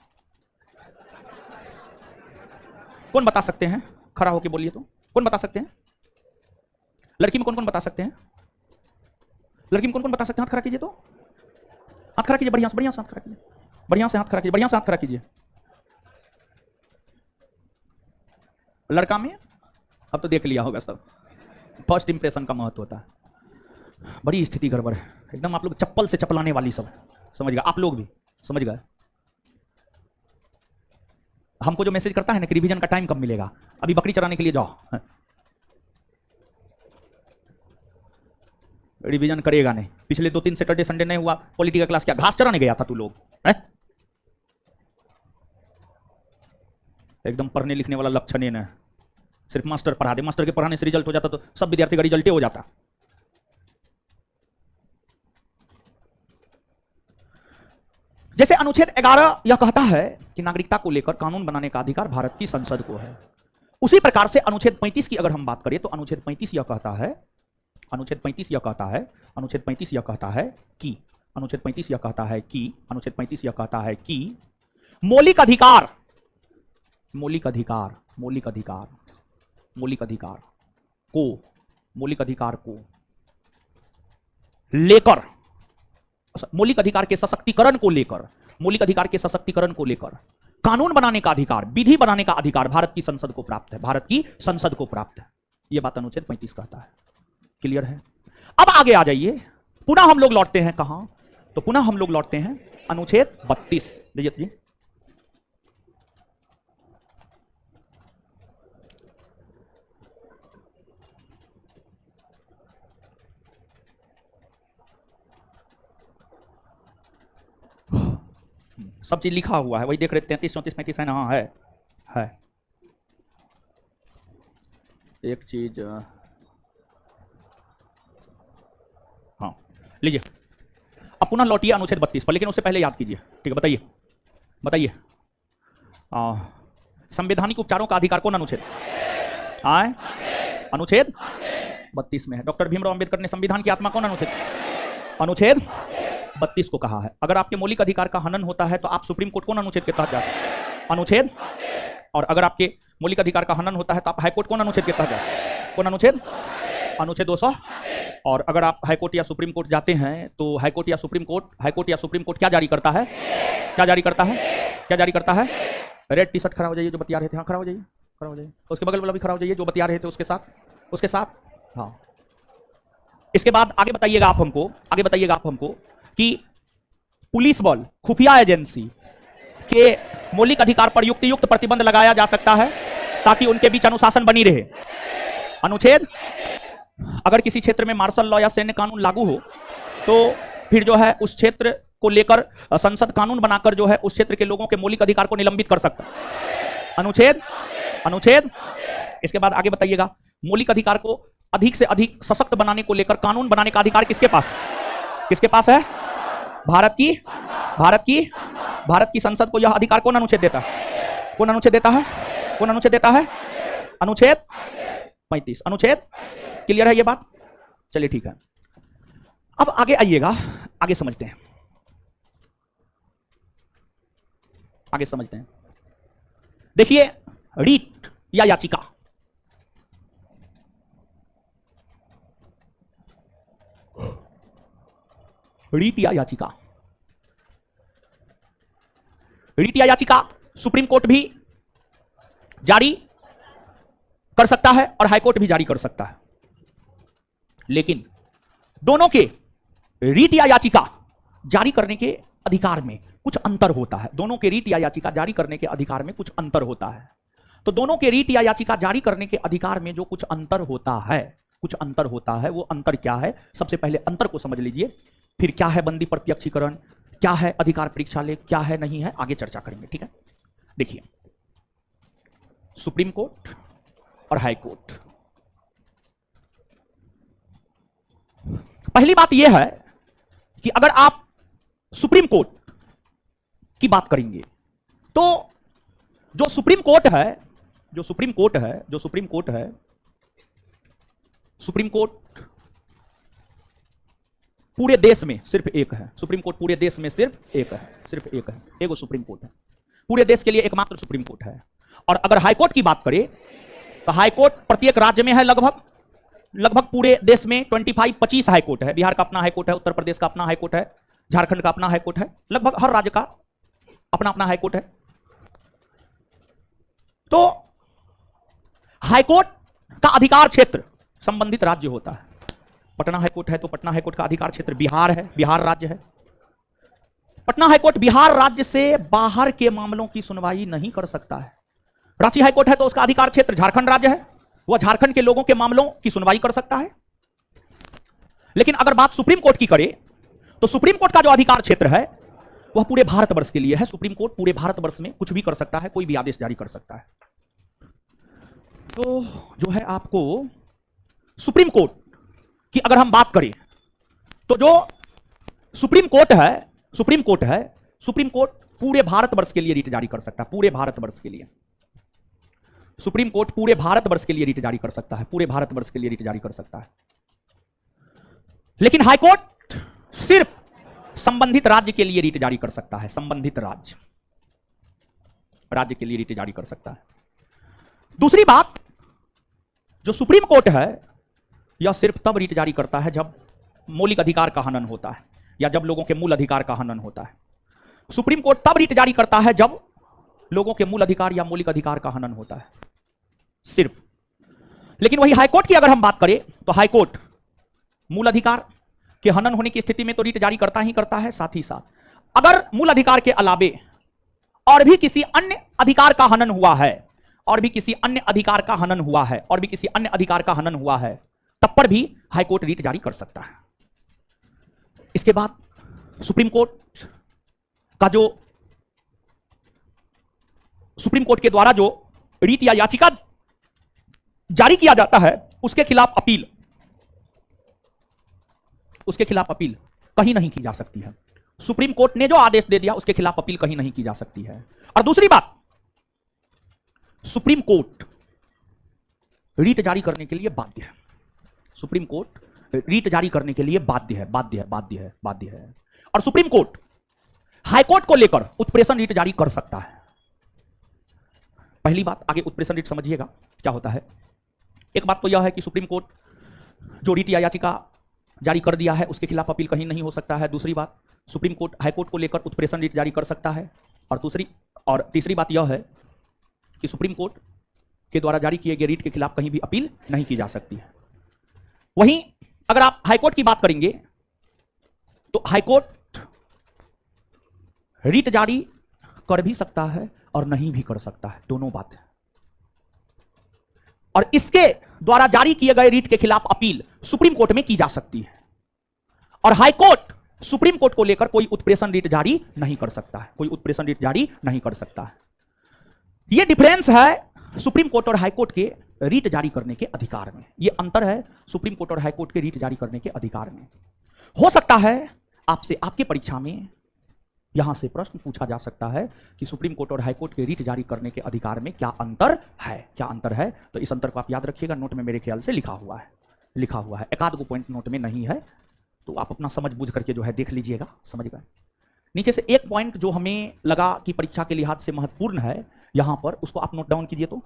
कौन बता सकते हैं? खड़ा होके बोलिए तो, कौन बता सकते हैं? लड़की में कौन कौन बता सकते हैं? लड़की में कौन कौन बता सकते हैं? हाथ खड़ा कीजिए तो, हाथ खड़ा कीजिए, बढ़िया से हाथ खड़ा कीजिए, बढ़िया से हाथ खड़ा कीजिए, बढ़िया से हाथ खड़ा कीजिए। लड़का में अब तो देख लिया होगा सब, फर्स्ट इंप्रेशन का महत्व होता है। बड़ी स्थिति गड़बड़ है एकदम, आप लोग चप्पल से चपलाने वाली सब, समझ गए? आप लोग भी समझ गए? हमको जो मैसेज करता है ना कि रिवीजन का टाइम कब मिलेगा, अभी बकरी चराने के लिए जाओ, रिवीजन करेगा नहीं। पिछले 2-3 सैटरडे संडे नहीं हुआ पॉलिटिकल क्लास, क्या घास चराने गया था तू लोग? एकदम पढ़ने लिखने वाला लक्षण ही नहीं, सिर्फ मास्टर पढ़ा दे, मास्टर के पढ़ाने से रिजल्ट हो जाता तो सब विद्यार्थी का रिजल्ट हो जाता। जैसे अनुच्छेद 11 यह कहता है कि नागरिकता को लेकर कानून बनाने का अधिकार भारत की संसद को है, उसी प्रकार से अनुच्छेद 35 की अगर हम बात करें तो अनुच्छेद 35 यह कहता है, अनुच्छेद 35 यह कहता है, अनुच्छेद 35 यह कहता है कि, अनुच्छेद 35 यह कहता है कि, अनुच्छेद 35 यह कहता है कि मौलिक अधिकार, मौलिक अधिकार, मौलिक अधिकार, मौलिक अधिकार को, मौलिक अधिकार को लेकर, मौलिक अधिकार के सशक्तिकरण को लेकर, मौलिक अधिकार के सशक्तिकरण को लेकर कानून बनाने का अधिकार, विधि बनाने का अधिकार भारत की संसद को प्राप्त है, भारत की संसद को प्राप्त है। यह बात अनुच्छेद 35 कहता है। क्लियर है? अब आगे आ जाइए, पुनः हम लोग लौटते हैं कहां? तो पुनः हम लोग लौटते हैं अनुच्छेद 32। जी सब चीज लिखा हुआ है, वही देख रहे 33, 34, 35 है ना? हाँ है। एक चीज लीजिए, अब पुनः लौटिए अनुच्छेद 32 पर, लेकिन उससे पहले याद कीजिए। ठीक है, बताइए बताइए, संवैधानिक उपचारों का अधिकार कौन अनुच्छेद आए? अनुच्छेद 32 में है। डॉक्टर भीमराव अंबेडकर ने संविधान की आत्मा कौन अनुच्छेद? अनुच्छेद 32 को कहा है। अगर आपके मौलिक अधिकार का हनन होता है तो आप सुप्रीम कोर्ट कौन अनुच्छेद के तहत जाते हैं? अनुच्छेद। और अगर आपके मौलिक अधिकार का हनन होता है तो आप हाईकोर्ट कौन अनुच्छेद के तहत जाते हैं? कौन अनुच्छेद? अनुच्छेद 200। और अगर आप हाईकोर्ट या सुप्रीम कोर्ट जाते हैं तो हाईकोर्ट या सुप्रीम कोर्ट क्या जारी करता है? क्या जारी करता है? क्या जारी करता है? रेड टी शर्ट खड़ा हो जाइए जो बतिया रहे थे। हाँ, खड़ा हो जाइए, खड़ा हो जाइए। उसके बगल वाला भी खड़ा हो जाइए जो बतिया रहे थे उसके साथ। हाँ, इसके बाद आगे बताइएगा आप हमको कि पुलिस बल, खुफिया एजेंसी के मौलिक अधिकार पर युक्त प्रतिबंध लगाया जा सकता है ताकि उनके बीच अनुशासन बनी रहे। अनुच्छेद। अगर किसी क्षेत्र में मार्शल लॉ या सैन्य कानून लागू हो तो फिर जो है उस क्षेत्र को लेकर संसद कानून बनाकर जो है उस क्षेत्र के लोगों के मौलिक अधिकार को निलंबित कर सकता है। अनुच्छेद। इसके बाद आगे बताइएगा, मौलिक अधिकार को अधिक से अधिक सशक्त बनाने को लेकर कानून बनाने का अधिकार किसके पास है? भारत की संसद को यह अधिकार कौन अनुच्छेद देता है? अनुच्छेद 35। अनुच्छेद। क्लियर है ये बात? चलिए ठीक है। अब आगे आइएगा, आगे समझते हैं। देखिए, रीट या याचिका, रीट या याचिका सुप्रीम कोर्ट भी जारी कर सकता है और हाई कोर्ट भी जारी कर सकता है। लेकिन दोनों के रीट या याचिका जारी करने के अधिकार में कुछ अंतर होता है। दोनों के रीट या याचिका जारी करने के अधिकार में कुछ अंतर होता है। तो दोनों के रीट या याचिका जारी करने के अधिकार में जो कुछ अंतर होता है, वो अंतर क्या है? सबसे पहले अंतर को समझ लीजिए, फिर क्या है बंदी प्रत्यक्षीकरण, क्या है अधिकार परीक्षालय, क्या है नहीं है, आगे चर्चा करेंगे। ठीक है, देखिए, सुप्रीम कोर्ट और हाई कोर्ट। पहली बात यह है कि अगर आप सुप्रीम कोर्ट की बात करेंगे तो जो सुप्रीम कोर्ट पूरे देश में सिर्फ एक है। सुप्रीम कोर्ट पूरे देश में सिर्फ एक है। एगो सुप्रीम कोर्ट है, पूरे देश के लिए एकमात्र सुप्रीम कोर्ट है। और अगर हाई कोर्ट की बात करें तो हाई कोर्ट प्रत्येक राज्य में है। लगभग पूरे देश में 25 हाई कोर्ट है। बिहार का अपना हाई कोर्ट है, उत्तर प्रदेश का अपना हाई कोर्ट है, झारखंड का अपना हाई कोर्ट है, लगभग हर राज्य का अपना अपना हाई कोर्ट है। तो हाई कोर्ट का अधिकार क्षेत्र संबंधित राज्य होता है। पटना हाई कोर्ट है तो पटना हाई कोर्ट का अधिकार क्षेत्र बिहार है, बिहार राज्य है। पटना हाई कोर्ट बिहार राज्य से बाहर के मामलों की सुनवाई नहीं कर सकता है। रांची हाई कोर्ट है तो उसका अधिकार क्षेत्र झारखंड राज्य है, वह झारखंड के लोगों के मामलों की सुनवाई कर सकता है। लेकिन अगर बात सुप्रीम कोर्ट की करें तो सुप्रीम कोर्ट का जो अधिकार क्षेत्र है वह पूरे भारतवर्ष के लिए है। सुप्रीम कोर्ट पूरे भारतवर्ष में कुछ भी कर सकता है, कोई भी आदेश जारी कर सकता है। तो जो है आपको सुप्रीम कोर्ट की अगर हम बात करें तो जो सुप्रीम कोर्ट है, सुप्रीम कोर्ट पूरे भारतवर्ष के लिए रीट जारी कर सकता है। पूरे भारतवर्ष के लिए सुप्रीम कोर्ट पूरे भारतवर्ष के लिए रीट जारी कर सकता है, पूरे भारतवर्ष के लिए रीट जारी कर सकता है। लेकिन हाई कोर्ट सिर्फ संबंधित राज्य के लिए रीट जारी कर सकता है। संबंधित राज्य के लिए रीट जारी कर सकता है। दूसरी बात, जो सुप्रीम कोर्ट है यह सिर्फ तब रीट जारी करता है जब मौलिक अधिकार का हनन होता है या जब लोगों के मूल अधिकार का हनन होता है। सुप्रीम कोर्ट तब रीट जारी करता है जब लोगों के मूल अधिकार या मौलिक अधिकार का हनन होता है, सिर्फ। लेकिन वही हाई कोर्ट की अगर हम बात करें तो हाई कोर्ट मूल अधिकार के हनन होने की स्थिति में तो रीट जारी करता ही करता है। साथ ही साथ अगर मूल अधिकार के अलावे और भी किसी अन्य अधिकार का हनन हुआ है, तब पर भी हाई कोर्ट रीट जारी कर सकता है। इसके बाद सुप्रीम कोर्ट के द्वारा जो रीट या याचिका जारी किया जाता है उसके खिलाफ अपील कहीं नहीं की जा सकती है। सुप्रीम कोर्ट ने जो आदेश दे दिया उसके खिलाफ अपील कहीं नहीं की जा सकती है। और दूसरी बात, सुप्रीम कोर्ट रीट जारी करने के लिए बाध्य है। सुप्रीम कोर्ट रीट जारी करने के लिए बाध्य है, बाध्य है, बाध्य है, बाध्य है। और सुप्रीम कोर्ट हाईकोर्ट को लेकर उत्प्रेषण रीट जारी कर सकता है। पहली बात, आगे उत्प्रेषण रीट समझिएगा क्या होता है। एक बात तो यह है कि सुप्रीम कोर्ट जो रीट या याचिका जारी कर दिया है उसके खिलाफ अपील कहीं नहीं हो सकता है। दूसरी बात, सुप्रीम कोर्ट हाईकोर्ट को लेकर उत्प्रेषण रीट जारी कर सकता है। और तीसरी बात यह है कि सुप्रीम कोर्ट के द्वारा जारी किए गए रीट के खिलाफ कहीं भी अपील नहीं की जा सकती है। वहीं अगर आप हाईकोर्ट की बात करेंगे तो हाईकोर्ट रीट जारी कर भी सकता है और नहीं भी कर सकता है, दोनों बात है। और इसके द्वारा जारी किए गए रीट के खिलाफ अपील सुप्रीम कोर्ट में की जा सकती है। और हाईकोर्ट सुप्रीम कोर्ट को लेकर कोई उत्प्रेषण रीट जारी नहीं कर सकता है, कोई उत्प्रेषण रीट जारी नहीं कर सकता है। यह डिफरेंस है सुप्रीम कोर्ट और हाईकोर्ट के रीट जारी करने के अधिकार में। यह अंतर है सुप्रीम कोर्ट और हाईकोर्ट के रीट जारी करने के अधिकार में। हो सकता है आपसे आपके परीक्षा में यहां से प्रश्न पूछा जा सकता है कि सुप्रीम कोर्ट और हाईकोर्ट के रीट जारी करने के अधिकार में क्या अंतर है, क्या अंतर है। तो इस अंतर को आप याद रखिएगा, नोट में मेरे ख्याल से लिखा हुआ है। एक आध को पॉइंट नोट में नहीं है, तो आप अपना समझ बूझ करके जो है देख लीजिएगा, समझ गए। नीचे से एक पॉइंट जो हमें लगा कि परीक्षा के लिहाज से महत्वपूर्ण है यहां पर, उसको आप नोट डाउन कीजिए। तो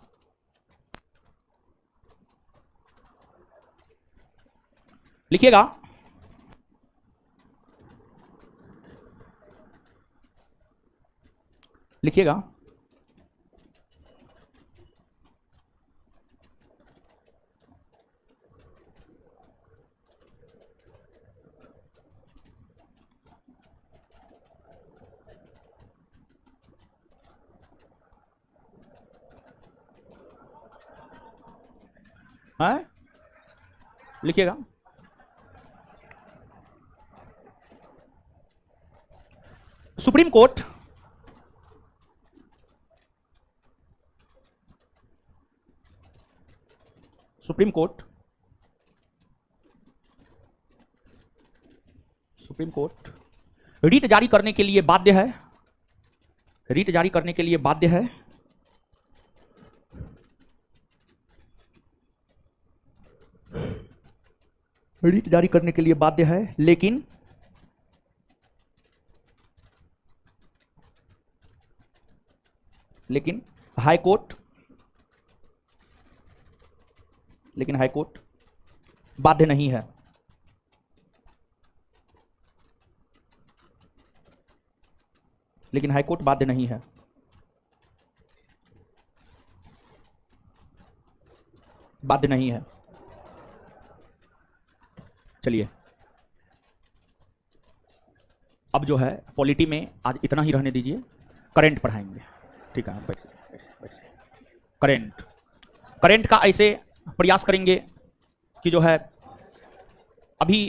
लिखिएगा, लिखिएगा है, लिखिएगा supreme court supreme court supreme court writ जारी करने के लिए बाध्य है, रीट जारी करने के लिए बाध्य है। रीट जारी करने के लिए बाध्य है, लेकिन हाईकोर्ट बाध्य नहीं है। लेकिन हाईकोर्ट बाध्य नहीं है। बाध्य नहीं है। चलिए, अब जो है पॉलिटी में आज इतना ही रहने दीजिए, करंट पढ़ाएंगे, ठीक है। करंट का ऐसे प्रयास करेंगे कि जो है अभी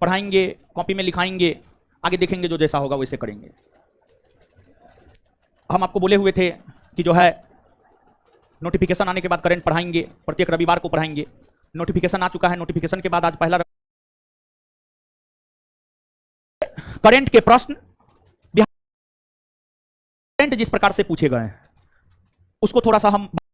पढ़ाएंगे, कॉपी में लिखाएंगे, आगे देखेंगे जो जैसा होगा वैसे करेंगे। हम आपको बोले हुए थे कि जो है नोटिफिकेशन आने के बाद करंट पढ़ाएंगे, प्रत्येक रविवार को पढ़ाएंगे। नोटिफिकेशन आ चुका है, नोटिफिकेशन के बाद आज पहला करंट के प्रश्न करंट जिस प्रकार से पूछे गए हैं उसको थोड़ा सा हम